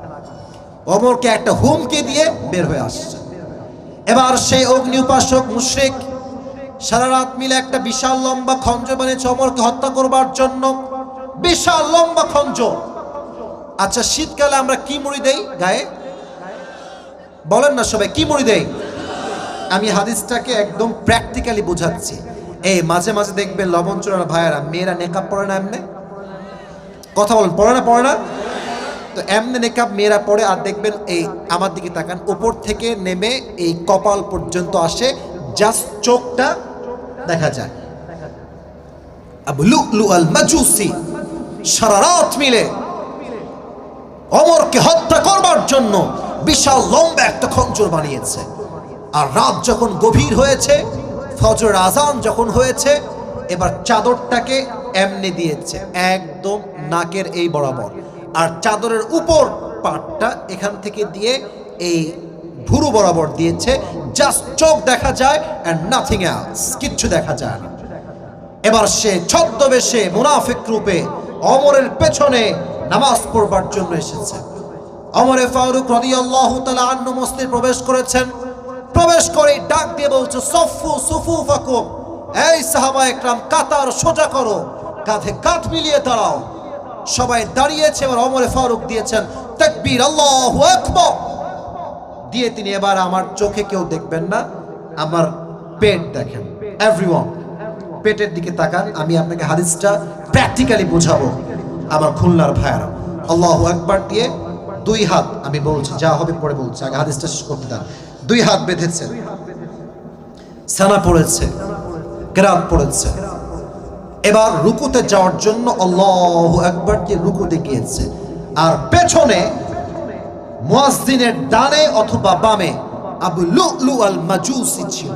ওমরকে একটা হুমকি দিয়ে বের হয়ে আসছে। এবার সেই অগ্নি উপাসক মুশরিক সারা রাত মিলে একটা বিশাল লম্বা খঞ্জ বানিয়েছে ওমরকে হত্যা করবার জন্য। বিশাল লম্বা খঞ্জ। আচ্ছা, শীতকালে আমরা কি মুড়ি দেই গায়ে? বলেন না সবাই, কি মুড়ি দেই? আমি হাদিসটাকে একদম প্র্যাকটিক্যালি বোঝাচ্ছি। এই মাঝে মাঝে দেখবেন লবণ চোরার ভাইয়েরা, মেয়েরা নেকাব পরে না এমনি? কথা বলেন, পরে না? পরে না? তো এমনি নেকাব মেয়েরা পরে, আর দেখবেন এই আমার দিকে তাকান, উপর থেকে নেমে এই কপাল পর্যন্ত আসে, জাস্ট চোখটা দেখা যায়। আবু লুলু আল মাজুসি সারা রাত মিলে ওমরকে হত্যা করবার জন্য বিশাল লম্বা একটা খঞ্জর বানিয়েছে। আর রাত যখন গভীর হয়েছে, ফজর আজান যখন হয়েছে, এবার চাদরটাকে এমনি দিয়েছে একদম নাকের এই বরাবর, আর চাদরের উপর পাটটা এখান থেকে দিয়ে এই ভুরু বরাবর দিয়েছে, জাস্ট চোখ দেখা যায় এন্ড নাথিং এলস, কিচ্ছু দেখা যায় না। এবার সে ছদ্মবেশে মুনাফিক রূপে ওমরের পেছনে নামাজ পড়বার জন্য এসেছে। ওমরে ফারুক রাদিয়াল্লাহু তাআলা আনহু মসজিদে প্রবেশ করেছেন। প্রবেশ করে ডাক দিয়ে বলছে, সফু সুফুফাকুম, এই সাহাবায়ে একরাম কাতার সোজা করো, কাঁধে কাঁধ মিলিয়ে দাঁড়াও। সবাই দাঁড়িয়েছে। এবার ওমরে ফারুক দিয়েছেন তাকবীর, আল্লাহু আকবার দিয়ে তিনি, এবার আমার চোখে কেউ দেখবেন না, আমার পেট দেখেন। এভরিওয়ান পেটের দিকে তাকান, আমি আপনাকে হাদিসটা প্র্যাকটিক্যালি বোঝাবো আমার খুলনার ভাইয়ারা। আল্লাহু আকবার দিয়ে দুই হাত, আমি বলছি যা হবে পরে বলছি, আগে হাদিসটা শেষ করতে দেন। দুই হাত বেঁধেছে, সানা পড়েছে, কেরাত পড়েছে। এবার রুকুতে যাওয়ার জন্য আল্লাহু আকবার দিয়ে রুকুতে গিয়েছে। আর পেছনে মুয়াজ্জিনের ডানে অথবা বামে আবু লুলু আল মাজুসি ছিল।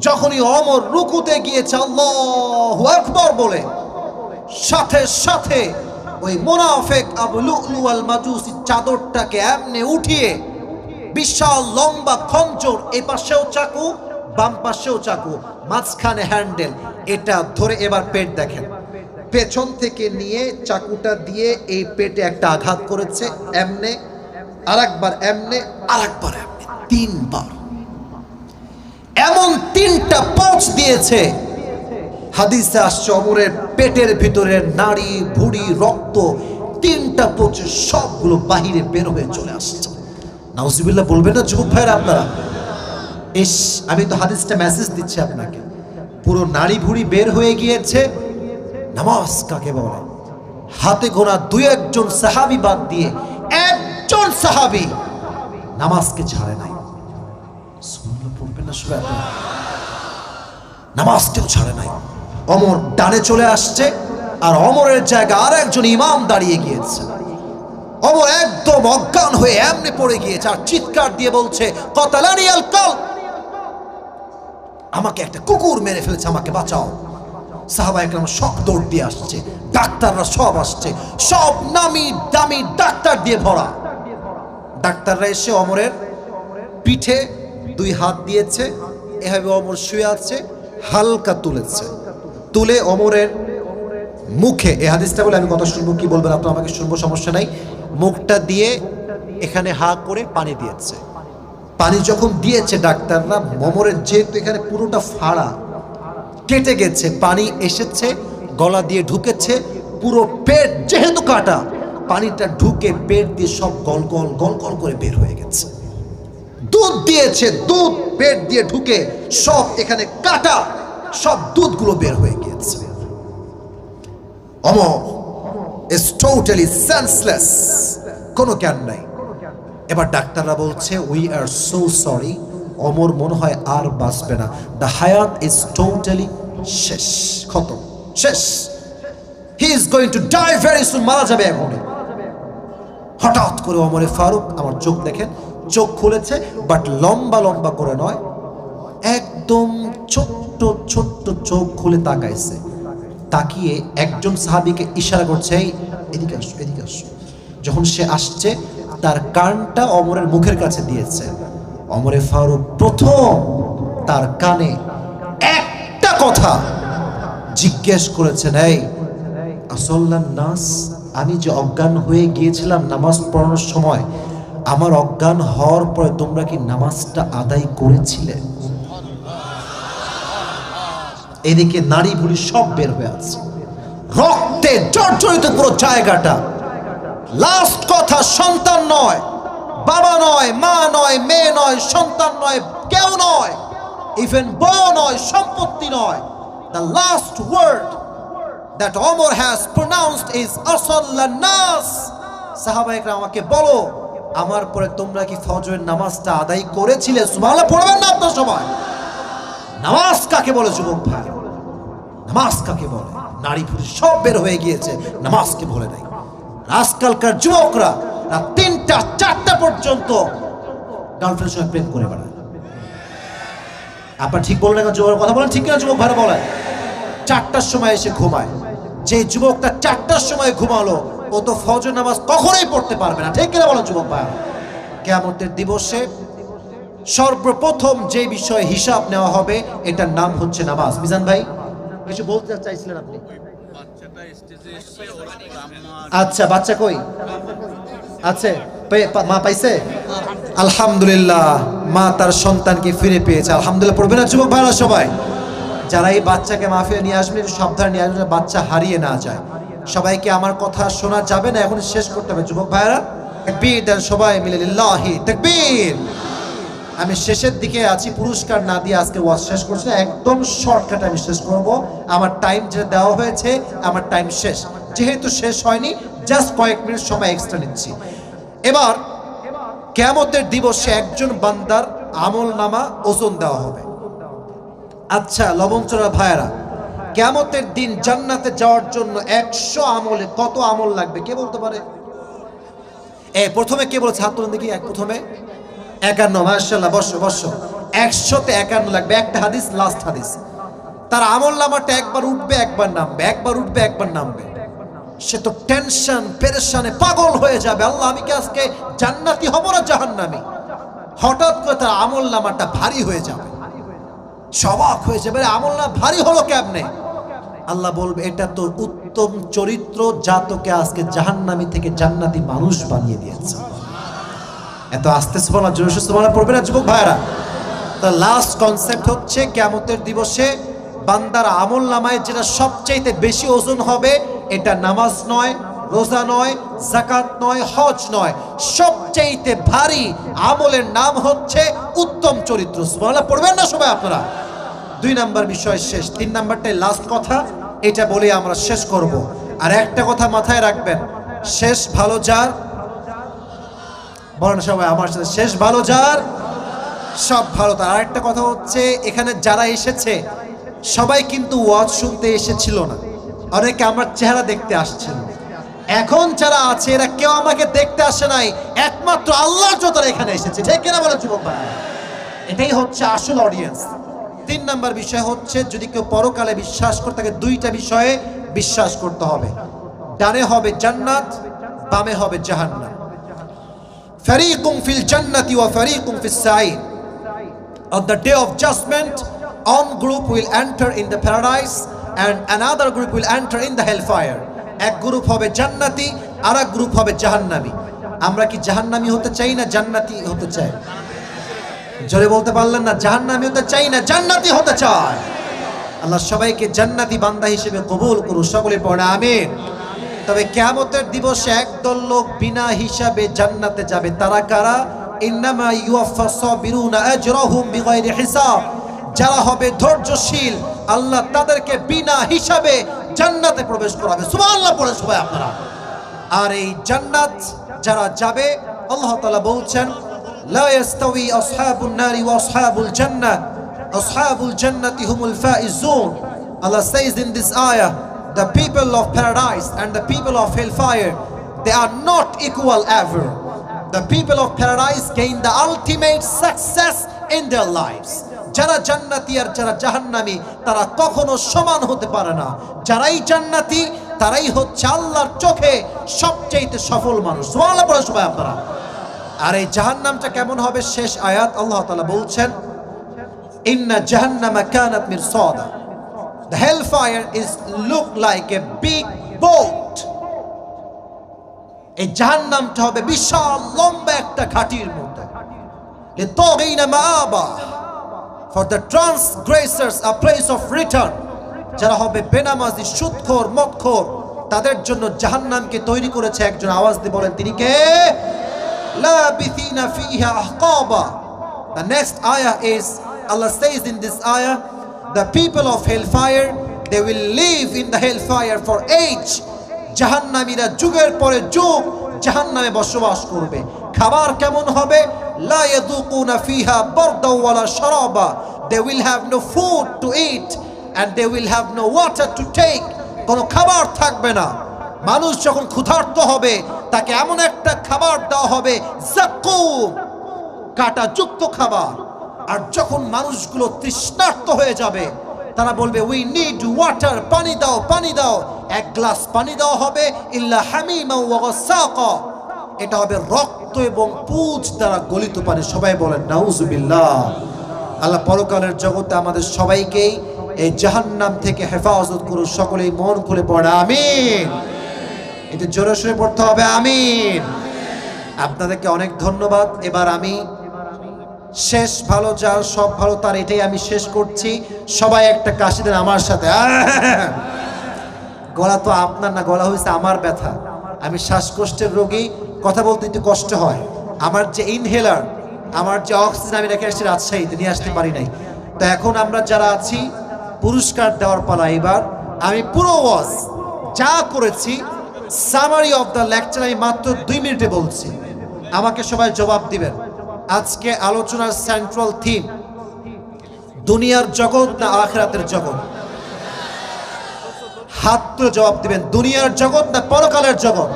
যখনই ওমর রুকুতে গিয়েছে আল্লাহু আকবার বলে, সাথে সাথে ওই মুনাফিক আবু লুলু আল মাজুসি চাদরটাকে এমনি উঠিয়ে বিশাল লম্বা খঞ্জর, এই পাশেও চাকু, বাম পাশেও চাকু, মাঝখানে হ্যান্ডেল, এটা ধরে এবার পেট দেখেন, পেছন থেকে নিয়ে চাকুটা দিয়ে এই পেটে একটা আঘাত করেছে, এমনে আরেকবার, এমনে আরেকবার, এমনে তিনবার। এমন তিনটা পৌঁছ দিয়েছে, হাদিসে আসছে ওমরের পেটের ভিতরে নাড়ি ভুড়ি রক্ত তিনটা পৌঁছে সবগুলো বাহিরে বের হয়ে চলে আসছে। নাউজুবিল্লাহ বলবেন না যুবক ভাইরা আপনারা? ইস, আমি তো হাদিসটা মেসেজ দিচ্ছি আপনাকে। পুরো নাড়ি ভুড়ি বের হয়ে গিয়েছে। নামাজ কাকে বলে? হাতে গোনা দুই একজন সাহাবী বাদ দিয়ে একজন সাহাবী নামাজকে ছাড়ে নাই। সুবহানাল্লাহ পড়বেন না সবাই আপনারা? নামাজকেও ছাড়ে নাই। ওমর ডানে চলে আসছে, আর ওমরের জায়গা আর একজন ইমাম দাঁড়িয়ে গিয়েছে। ওমর একদম অজ্ঞান হয়ে এমনি পড়ে গিয়েছে, আর চিৎকার দিয়ে বলছে, কতালানি আল কাল, আমাকে একটা কুকুর মেরে ফেলেছে, আমাকে বাঁচাও। সাহাবায়ে কেরাম সব দৌড় দিয়ে আসছে, ডাক্তাররা সব আসছে, সব নামি দামি ডাক্তার দিয়ে ভরা। ডাক্তাররা এসে ওমরের পিঠে দুই হাত দিয়েছে, এভাবে ওমর শুয়ে আছে, হালকা তুলেছে, তুলে ওমরের মুখে, এই হাদিসটা বলে আমি কথা শুনবো, কি বলবেন আপনারা আমাকে শুনবো, সমস্যা নাই, মুখটা দিয়ে এখানে হা করে পানি দিয়েছে। পানি যখন দিয়েছে ডাক্তাররা, ওমরের যেহেতু এখানে পুরোটা ফাড়া কেটে গেছে, পানি এসেছে গলা দিয়ে ঢুকেছে, পুরো পেট যেহেতু কাটা, পানিটা ঢুকে পেট দিয়ে সব গল গল গল গল করে বের হয়ে গেছে। দুধ দিয়েছে, দুধ পেট দিয়ে ঢুকে সব এখানে কাটা, সব দুধগুলো বের হয়ে গিয়েছে। ওমর ইজ টোটালি সেন্সলেস, কোনো জ্ঞান নাই। এবার ডাক্তাররা বলছে, we are so sorry, Omar মনে হয় আর বাঁচবে না, দ্য হায়াত ইজ টোটালি শেষ, খতম, শেষ, he is going to die very soon, মারা যাবে এখনই। হঠাৎ করে ওমরে ফারুক, আমার চোখ দেখেন, চোখ খুলেছে, বাট লম্বা লম্বা করে নয়, একদম ছোট্ট ছোট্ট চোখ খুলে তাকাইছে। তাকিয়ে একজন সাহাবীকে ইশারা করছে, এই এদিকে আসো, এদিকে আসো। যখন সে আসছে, তার কানটা ওমরের মুখের কাছে দিয়েছে। ওমরে ফারুক প্রথম তার কানে একটা কথা জিজ্ঞেস করেছেন, এই আসল্লান নাস, আমি যে অজ্ঞান হয়ে গিয়েছিলাম নামাজ পড়ানোর সময়, আমার অজ্ঞান হওয়ার পরে তোমরা কি নামাজটা আদায় করেছিলে? এদিকে নারী ভুড়ি সব বের হয়ে আছে, রক্তে জর্জরিত পুরো জায়গাটা। লাস্ট কথা, সন্তান নয়, বাবা নয়, মা নয়, মেয়ে নয়, সন্তান নয়, কেউ নয়, ইভেন বউ নয়, সম্পত্তি নয়। The last word that Omar has pronounced is আসাল্লান নাস। সাহাবায়ে কেরাম আমাকে বলো, আমার পরে তোমরা কি ফজরের নামাজটা আদায় করেছিলে? সুবহানাল্লাহ পড়বেন না আপনারা সবাই? নামাজ কাকে বলে যুবক ভাই? নামাজ কাকে বলে? নারী পুরুষ সব বের হয়ে গিয়েছে, নামাজকে বলে নাই। আজকালকার যুবকরা রাত 3টা 4টা পর্যন্ত গার্লফ্রেন্ডের সঙ্গে প্রেম করে বেড়ায়। আপনার ঠিক বললেন না? যুবক কথা বলেন ঠিক কিনা? যুবক ভাইরা বলেন 4টার সময় এসে ঘুমায়। যে যুবকটা 4টার সময় ঘুমালো ও তো ফজর নামাজ কখনোই পড়তে পারবে না, ঠিক কিনা বলেন যুবক ভাইরা? কিয়ামতের দিবসে সর্বপ্রথম যে বিষয়ে হিসাব নেওয়া হবে এটার নাম হচ্ছে নামাজ। মিজান ভাই কিছু বলতে চাইছিলেন আপনি? আচ্ছা, বাচ্চা কই আছে? মা পাইছে? আলহামদুলিল্লাহ, মা তার সন্তানকে ফিরে পেয়েছে, আলহামদুলিল্লাহ। পড়বে না যুবক ভাইরা সবাই? যারা এই বাচ্চাকে মাহফিলে নিয়ে আসবেন একটু সাবধান নিয়ে আসবেন, বাচ্চা হারিয়ে না যায়। সবাইকে আমার কথা শোনা যাবে না, এখন শেষ করতে হবে যুবক ভাইরা। তাকবীর দেন সবাই মিলে, লিল্লাহি তাকবীর। আমি শেষের দিকে আছি, পুরস্কার না দিয়ে আজকে ওয়াজ শেষ করছি না, একদম শর্টকাট আমি শেষ করব। আমার টাইম যেটা দেওয়া হয়েছে, আমার টাইম শেষ। যেহেতু শেষ হয়নি, জাস্ট কয়েক মিনিট সময় এক্সট্রা নিচ্ছি। এবার কিয়ামতের দিবসে একজন বান্দার আমল নামা ওজন দেওয়া হবে। আচ্ছা লবণচোরা ভাইয়েরা, কিয়ামতের দিন জান্নাতে যাওয়ার জন্য 100 আমলে কত আমল লাগবে কে বলতে পারে? প্রথমে কে বলেছে হাত তুলুন দেখি। প্রথমে 51, মাশাআল্লাহ, বসো বসো। 100তে 51 লাগবে। একটা হাদিস, লাস্ট হাদিস। তার আমল নামাটা একবার উঠবে একবার নামবে, একবার উঠবে একবার নামবে। সে তো টেনশন পেরেশানে পাগল হয়ে যাবে, আল্লাহ আমি কি আজকে জান্নাতি হব না জাহান্নামী? হঠাৎ করে তার আমল নামাটা ভারী হয়ে যাবে, সবাক হয়ে যাবে, আমল নামা ভারী হলো কেমনে? আল্লাহ বলবে এটা তোর উত্তম চরিত্র, যা তোকে আজকে জাহান্নামী থেকে জান্নাতি মানুষ বানিয়ে দিয়েছে। এত আস্তে সুবহানাল্লাহ, জোরে সুবহানাল্লাহ পড়বে না যুবক ভাইরা? তার লাস্ট কনসেপ্ট হচ্ছে কিয়ামতের দিবসে বান্দার আমল নামায় যেটা সবচাইতে বেশি ওজন হবে, এটা নামাজ নয়, রোজা নয়, যাকাত নয়, হজ নয়, সবচাইতে ভারী আমলের নাম হচ্ছে উত্তম চরিত্র। সুবহানাল্লাহ পড়বেন না সবাই আপনারা? 2 নাম্বার বিষয় শেষ, 3 নাম্বারটাই লাস্ট কথা, এটা বলে আমরা শেষ করব। আর একটা কথা মাথায় রাখবেন, শেষ ভালো যার, বলেন সবাই আমার সাথে, শেষ ভালো যার সব ভালো তার। আরেকটা কথা হচ্ছে, এখানে যারা এসেছে সবাই কিন্তু ওয়াজ শুনতে এসেছিল না, অনেকে আমার চেহারা দেখতে আসছিল। এখন যারা আছে এরা কেউ আমাকে দেখতে আসে নাই, একমাত্র আল্লাহর জন্য তারা এখানে এসেছে, ঠিক কিনা বলেন যুবক ভাই? এটাই হচ্ছে আসল অডিয়েন্স। 3 নাম্বার বিষয় হচ্ছে, যদি কেউ পরকালে বিশ্বাস করে তাকে 2টা বিষয়ে বিশ্বাস করতে হবে। ডানে হবে জান্নাত, বামে হবে জাহান্নাম। ফারিকুম ফিল জান্নাতি ওয়া ফারিকুম ফিস সাঈর। On the day of judgment, one group will enter in the paradise and another group will enter in the hellfire. এক গ্রুপ হবে জান্নাতি, আর এক গ্রুপ হবে জাহান্নামী। আমরা কি জাহান্নামী হতে চাই না জান্নাতি হতে চাই? জোরে বলতে পারলেন না? জাহান্নামী হতে চাই না জান্নাতি হতে চাই। আল্লাহ সবাইকে জান্নাতি বান্দা হিসেবে কবুল করুন, সকলে পড়ে আমিন। তবে কিয়ামতের দিবসে একদল লোক বিনা হিসাবে জান্নাতে যাবে, তারা কারা? ইন্নামা ইউওয়াফাস সাবিরুনা আজরাহুম বিগাইরি হিসাব। যারা হবে ধৈর্যশীল, আল্লাহ তাদেরকে বিনা হিসাবে জান্নাতে প্রবেশ করাবে। সুবহানাল্লাহ পড়ে সবাই আপনারা। আর এই জান্নাত যারা যাবে, আল্লাহ তাআলা বলছেন, লা ইয়াস্তাওয়ি আসহাবুন নারি ওয়া আসহাবুল জান্নাহ, আসহাবুল জান্নাতি হুমুল Faizun. Allah says in this ayah, the people of paradise and the people of hellfire, they are not equal ever. The people of paradise gain the ultimate success in their lives. যারা জান্নাতি আর যারা জাহান্নামী তারা কখনো সমান হতে পারে না। যারাই জান্নাতি তারাই হচ্ছে আল্লাহর চোখে সবচেয়ে সফল মানুষ। সুবহানাল্লাহ পড়ে সবাই আপনারা। আর এই জাহান্নামটা কেমন হবে? শেষ আয়াত আল্লাহ তাআলা বলছেন, ইন্না জাহান্নামা কানাত মিরসাদা। The hellfire is look like a big boat. এই জাহান্নামটা হবে বিশাল লম্বা একটা ঘাটির মতো। লিতাগিনা মাআবা, for the transgressors a place of return. যারা হবে বেনামাজি, সুদখোর, মদখোর, তাদের জন্য জাহান্নামকে তৈরি করেছে একজন। আওয়াজ দিয়ে বলেন তিনি কে? লাবিথিনা ফিহা আহকাবা। The next ayah is, Allah says in this ayah, the people of hellfire, they will live in the hellfire for age. জাহান্নামীরা যুগের পরে যুগ জাহান্নামে বসবাস করবে। খাবার কেমন হবে? লা ইয়াযুকুনা ফিহা বারদাও ওয়ালা শারাবা। They will have no food to eat and they will have no water to take. কোনো খাবার থাকবে না। মানুষ যখন ক্ষুধার্ত হবে তাকে এমন একটা খাবার দেওয়া হবে যাকুম, কাঁটাযুক্ত খাবার। আর যখন মানুষগুলো তৃষ্ণার্ত হয়ে যাবে তারা বলবে উই নিড ওয়াটার, পানি দাও, পানি দাও। এক গ্লাস পানি দেওয়া হবে ইল্লা হামিমা ওয়া গাসাকা, এটা হবে রক্ত এবং পুঁজ দ্বারা গলিত পানি। সবাই বলেন নাউজুবিল্লাহ। আল্লাহ পরকালের জগতে আমাদের সবাইকেই এই জাহান্নাম থেকে হেফাজত করুন। সকলেই মন খুলে পড়ে আমিন। এটা জোরে সোরে পড়তে হবে আমিন। আপনাদেরকে অনেক ধন্যবাদ। এবার আমি শেষ ভালো যার সব ভালো তার, এটাই আমি শেষ করছি। সবাই একটা কাশি দেন আমার সাথে। গলা তো আপনার না, গলা হয়েছে আমার ব্যথা। আমি শ্বাসকষ্টের রোগী, কথা বলতে একটু কষ্ট হয়। আমার যে ইনহেলার, আমার যে অক্সিজেন আমি রেখে এসেছি রাজশাহীতে, নিয়ে আসতে পারি নাই। তো এখন আমরা যারা আছি পুরস্কার দেওয়ার পালা। এবার আমি পুরো ওয়াজ যা করেছি সামারি অফ দ্য লেকচার আমি মাত্র 2 মিনিটে বলছি। আমাকে সবাই জবাব দিবেন। আজকে আলোচনার সেন্ট্রাল থিম দুনিয়ার জগৎ না আখিরাতের জগৎ? হাত তুলে জবাব দিবেন। দুনিয়ার জগৎ না পরকালের জগৎ?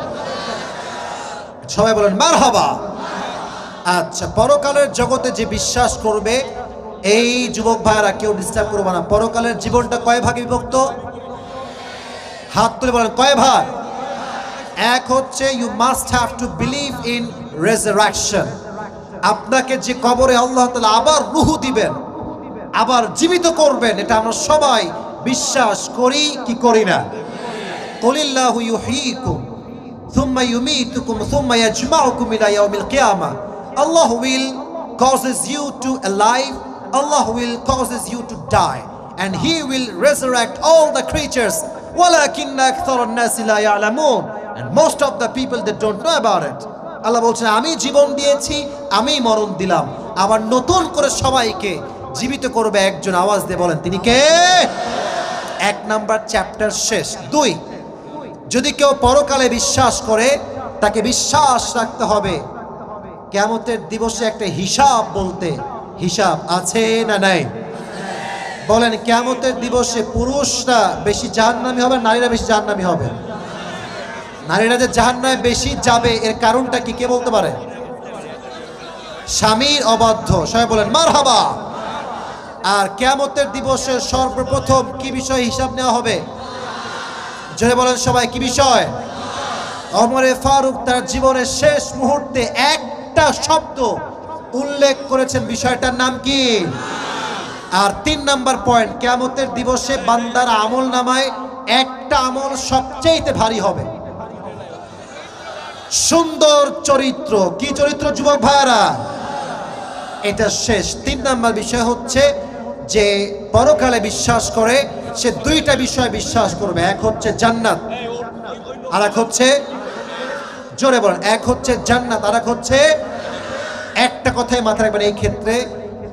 সবাই বলেন মারহাবা। আচ্ছা, পরকালের জগতে যে বিশ্বাস করবে, এই যুবক ভাইরা কেউ ডিস্টার্ব করবে না। পরকালের জীবনটা কয় ভাগে বিভক্ত? হাত তুলে বলেন কয় ভাগ? এক হচ্ছে you must have to believe in resurrection. আপনাকে যে কবরে আল্লাহ তাআলা আবার রূহ দিবেন, আবার জীবিত করবেন, এটা আমরা সবাই বিশ্বাস করি কি করি না? কুলিল্লাহু ইউহয়িকুম থুম্মা ইউমীতুকুম থুম্মা ইয়াজমাউকুম ইলা ইয়াউমিল কিয়ামা। Allah will causes you to alive, Allah will causes you to die, and He will resurrect all the creatures. Walakinna akthara an-nasi la ya'lamun, and most of the people they don't know about it. আল্লাহ বলছেন আমি জীবন দিয়েছি, আমি মরণ দিলাম, আবার নতুন করে সবাইকে জীবিত করবে একজন। আওয়াজ দিয়ে বলেন তিনি কে? 1 নাম্বার চ্যাপ্টার শেষ। 2, যদি কেউ পরকালে বিশ্বাস করে তাকে বিশ্বাস রাখতে হবে কিয়ামতের দিবসে একটা হিসাব বলতে। হিসাব আছে না নাই? বলেন কিয়ামতের দিবসে পুরুষরা বেশি জাহান্নামী হবে, নারীরা বেশি জাহান্নামী হবে? নারীরা যে জাহান্নামে বেশি যাবে এর কারণটা কি কে বলতে পারে? স্বামীর অবাধ্য। সবাই বলেন মারহাবা। আর কিয়ামতের দিবসে সর্বপ্রথম কি বিষয় হিসাব নেওয়া হবে? জোরে বলেন সবাই, কি বিষয়? ওমরে ফারুক তার জীবনের শেষ মুহূর্তে একটা শব্দ উল্লেখ করেছেন, বিষয়টার নাম কি? আর 3 নাম্বার পয়েন্ট, কিয়ামতের দিবসে বান্দার আমল নামায় একটা আমল সবচেয়ে ভারী হবে, সুন্দর চরিত্র। কি চরিত্র যুবক ভাইরা? এটা শেষ। 3 নাম্বার বিষয় হচ্ছে যে পরকালে বিশ্বাস করে সে 2টা বিষয় বিশ্বাস করবে। এক হচ্ছে জান্নাত, আর এক হচ্ছে, জোরে বলেন, এক হচ্ছে জান্নাত, আর এক হচ্ছে, একটা কথাই মাথায় রাখবেন এই ক্ষেত্রে,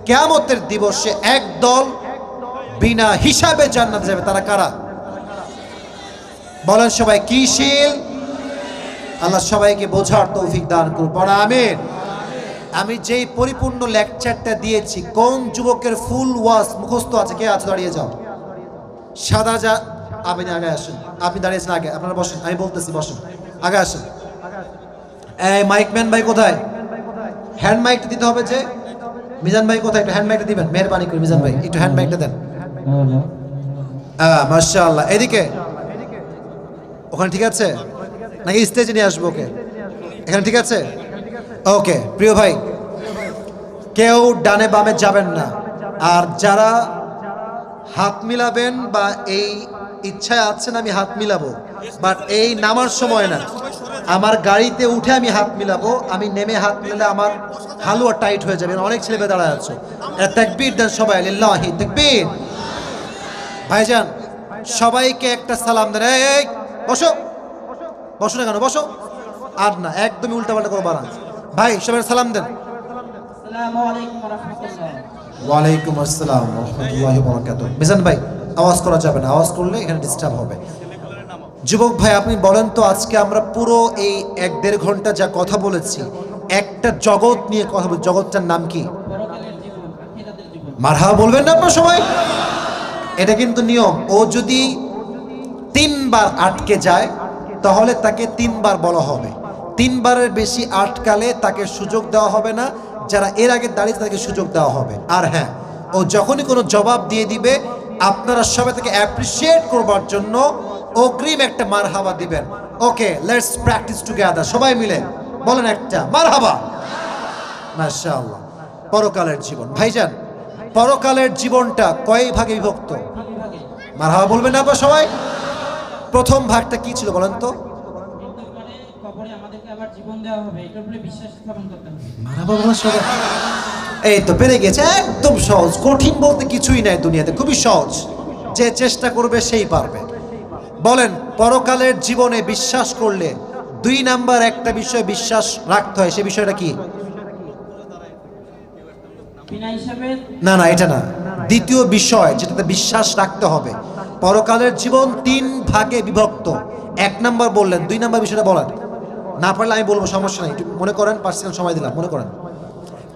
কিয়ামতের দিবসে একদল বিনা হিসাবে জান্নাতে যাবে। তারা কারা? বলেন সবাই কিশীল? আল্লাহ সবাইকে বোঝার তৌফিক দান করুন। পড়া আমিন। আমি যেই পরিপূর্ণ লেকচারটা দিয়েছি, কোন যুবকের ফুল ওয়াজ মুখস্থ আছে? কে আছে? দাঁড়িয়ে যাও। সাদা যা, আপনি আগে আসেন। আপনি দাঁড়িয়েছেন আগে, আপনারা বসেন, আমি বলতেছি বসেন, আগে আসেন। এই মাইকম্যান ভাই কোথায়? হ্যান্ড মাইকটা দিতে হবে যে। মিজান ভাই কোথায়? একটু হ্যান্ড মাইকটা দিবেন, মেহেরবানি করে। মিজান ভাই একটু হ্যান্ড মাইকটা দেন। মাশাআল্লাহ। এদিকে, ওখানে ঠিক আছে নাকি স্টেজে নিয়ে আসবো? ওকে, এখানে ঠিক আছে? ওকে। প্রিয় ভাই, কেউ ডানে বামে যাবেন না। আর যারা হাত মিলাবেন বা এই ইচ্ছায় আছেন আমি হাত মিলাবো, বাট এই নামার সময় না, আমার গাড়িতে উঠে আমি হাত মিলাবো। আমি নেমে হাত মিলালে আমার হালুয়া টাইট হয়ে যাবে। অনেক ছেলে মেয়ে দাঁড়ায় আছে। তাকবীর দেন সবাই, লিল্লাহি তাকবীর। ভাইজান সবাইকে একটা সালাম দেন। এই বসো, বসো না কেন, বসো। আর না, একদমই উল্টাপাল্টা করবো না। ভাই সবাই সালাম দেন। আসসালামু আলাইকুম ওয়া রাহমাতুল্লাহ। ওয়ালাইকুম আসসালাম ওয়া রাহমাতুল্লাহি ওয়া বারাকাতুহু। মিজান ভাই আওয়াজ করা যাবে না, আওয়াজ করলে এখানে ডিস্টার্ব হবে। যুবক ভাই আপনি বলেন তো, আজকে আমরা পুরো এই 1-1.5 ঘন্টা যা কথা বলেছি, একটা জগৎ নিয়ে কথা বলি, জগৎটার নাম কি? পরকালের জীবন, আখিরাতের জীবন। মারহাবা বলবেন না আপনারা সবাই? এটা কিন্তু নিয়ম। ও যদি 3 বার আটকে যায় তাহলে তাকে 3 বার বলা হবে। 3 বারের বেশি আটকালে তাকে সুযোগ দেওয়া হবে না, যারা এর আগে দাঁড়িয়ে তাদেরকে সুযোগ দেওয়া হবে। আর হ্যাঁ, ও যখনই কোনো জবাব দিয়ে দিবে আপনারা সবাই তাকে অ্যাপ্রিসিয়েট করবার জন্য অগ্রিম একটা মারহাবা দিবেন। ওকে, লেটস প্র্যাকটিস টুগেদার। সবাই মিলে বলেন একটা মারহাবা। মাশাআল্লাহ। পরকালের জীবন ভাইজান, পরকালের জীবনটা কয় ভাগে বিভক্ত? মারহাবা বলবেন না আপনারা সবাই? প্রথম ভাগটা কি ছিল বলেন তো? মৃত্যুর পরে কবরে আমাদেরকে আবার জীবন দেওয়া হবে, এটার উপরে বিশ্বাস স্থাপন করতে হবে। মারহাবা বলেন সবাই। এই তো পেরে গেছে, একদম সহজ, কঠিন বলতে কিছুই নাই দুনিয়াতে, খুবই সহজ। যে চেষ্টা করবে সেই পারবে। বলেন, পরকালের জীবনে বিশ্বাস করলে 2 নাম্বার একটা বিষয় বিশ্বাস রাখতে হয়, সেই বিষয়টা কি? বিনা হিসাবে না না, এটা না। দ্বিতীয় বিষয় যেটাতে বিশ্বাস রাখতে হবে, পরকালের জীবন 3 ভাগে বিভক্ত। 1 নাম্বার বললেন, 2 নাম্বার বিষয়টা বলেন। না পারলে আমি বলবো, সমস্যা নেই, একটু মনে করেন, 5 সেকেন্ড সময় দিলাম, মনে করেন।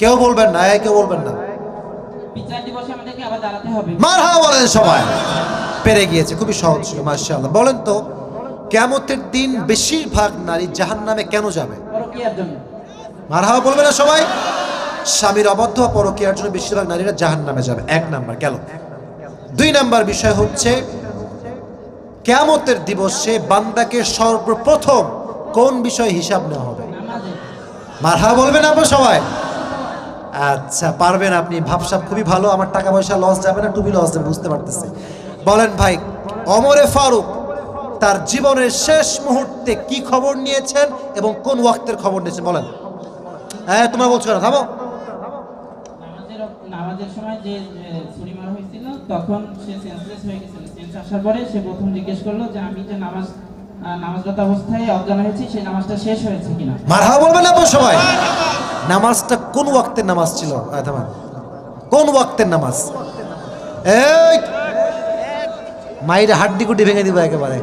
কেউ বলবেন না, কেউ বলবেন না। বিচার দিবসে আমাদেরকে আবার দাঁড়াতে হবে। মারহাবা বলেন সবাই। পেরে গিয়েছে, খুবই সহজ ছিল, মাশাআল্লাহ। বলেন তো, কিয়ামতের দিন বেশিরভাগ নারী জাহান্নামে কেন যাবে? পরকীয়ার জন্য। মারহাবা বলবে না সবাই? স্বামীর অবাধ্য বা পরকীয়ার জন্য বেশিরভাগ নারীরা জাহান্নামে যাবে। 1 নাম্বার গেল। 2 নাম্বার বিষয় হচ্ছে, কিয়ামতের দিবসে বান্দাকে সর্বপ্রথম কোন বিষয়ে হিসাব নেওয়া হবে? নামাজে। মারহাবা বলবেন আপনারা সবাই? আচ্ছা, পারবেন আপনি, ভাবসাব খুবই ভালো। আমার টাকা পয়সা লস যাবে না, টুপি লস যাবে, বুঝতে পারতেছি। বলেন ভাই, ওমরে ফারুক তার জীবনের শেষ মুহূর্তে কি খবর নিয়েছেন এবং কোন ওয়াক্তের খবর নিয়েছেন বলেন? হ্যাঁ, তোমরা বলছো না, থামো। নামাজের সময় যে ছুরি মারা হয়েছিল তখন সে সেন্সলেস হয়ে গেছিল। সেন্স আসার পরে সে প্রথম জিজ্ঞেস করলো যে আমি যে নামাজরত অবস্থায় অজ্ঞান হয়েছি, সেই নামাজটা শেষ হয়েছে কিনা। মারহাবা বলবেন না আপনারা সবাই? নামাজটা কোন ওয়াক্তের নামাজ ছিল? থামান। কোন ওয়াক্তের নামাজ? এই মায়ের হাড্ডি কুটি ভেঙে দিব একেবারে।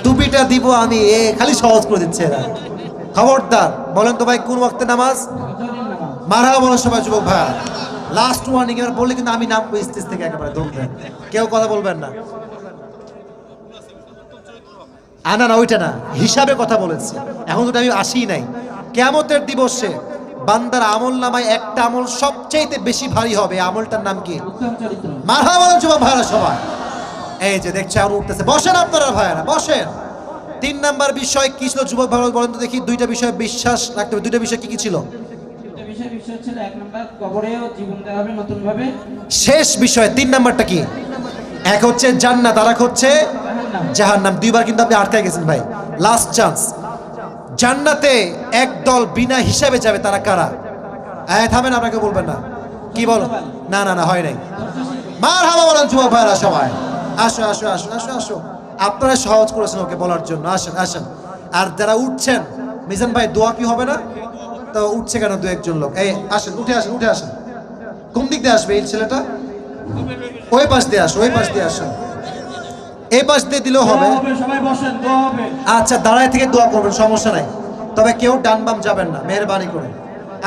টুপিটা দিব আমি, খালি সহজ করে দিচ্ছে এরা। খবরদার, বলেন তো ভাই, কোন ওয়াক্তের নামাজ? ফজরের নামাজ। মারহাবা বলেন সবাই যুবক ভাই। লাস্ট ওয়ার্নিং এবার বললে কিন্তু আমি নাম স্টেজ থেকে একেবারে দৌড়বেন, কেউ কথা বলবেন না। না না, ওইটা না, হিসাবে কথা বলেছি। এখন তো আমি আসিই নাই। কিয়ামতের দিবসে বান্দার আমল নামায় একটা আমল সবচেয়ে বেশি ভারী হবে, আমলটার নাম কি? উত্তম চরিত্র। মারহাবা বলেন যুবক ভাইরা সবাই। এই যে দেখছে আর উঠতেছে, বসেন আপনারা ভাইরা, বসেন। 3 নাম্বার বিষয় কি ছিল যুবক ভাইরা বলেন তো দেখি? 2টা বিষয় বিশ্বাস রাখতে হবে। 2টা বিষয় কি কি ছিল? দুটো বিষয় ছিল, 1 নাম্বার কবরেও জীবন দেওয়া হবে নতুন ভাবে। শেষ বিষয় 3 নাম্বারটা কি? এক হচ্ছে জান্নাত, আর এক হচ্ছে জাহান্নাম। 2 বার কিন্তু আপনি আটকায় গেছেন ভাই, লাস্ট চান্স। জান্নাতে একদল বিনা হিসাবে যাবে, তারা কারা? থামেন, আপনাকে বলবেন না। কি বলো? না না না, হয় নাই। মারহাবা বলেন যুবক ভাইরা সবাই। আসো আসো আসো আসো আসো, আপনারা সহজ করেছেন ওকে বলার জন্য। আসেন আসেন। আর যারা উঠছেন, মিজান ভাই দোয়া কি হবে না? তো উঠছে কেন 2-1 লোক? এই আসেন, উঠে আসেন, উঠে আসেন। কোন দিক দিয়ে আসবে এই ছেলেটা? ওই পাশ দিয়ে আসো, ওই পাশ দিয়ে আসো। এই পাশ দিয়ে দিলেও হবে। সবাই বসেন, দোয়া হবে। আচ্ছা, দাঁড়ায় থেকে দোয়া করবেন, সমস্যা নাই। তবে কেউ ডান বাম যাবেন না, মেহেরবানি করে।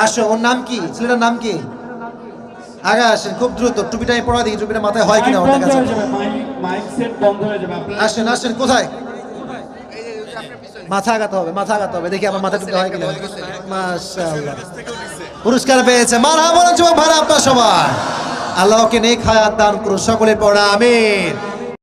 আসো। ওর নাম কি? ছেলেটার নাম কি? আগে আসেন, খুব দ্রুত। টুপিটা আমি পড়া দিই, টুপিটা মাথায় হয় কিনা ওর কাছে। মাইক সেট বন্ধ হয়ে যাবে। আসেন আসেন। কোথায়? মাথা আগাতে হবে, মাথা আগাতে হবে। দেখি আমার মাথা টুপি হয় কিনা। মাশাআল্লাহ, পুরস্কার পেয়েছে। মারহাবা বলেন যুবক ভাইরা আপনারা সবাই। আল্লাহকে নেক হায়াত দান করুন, সকলে পড়া আমিন।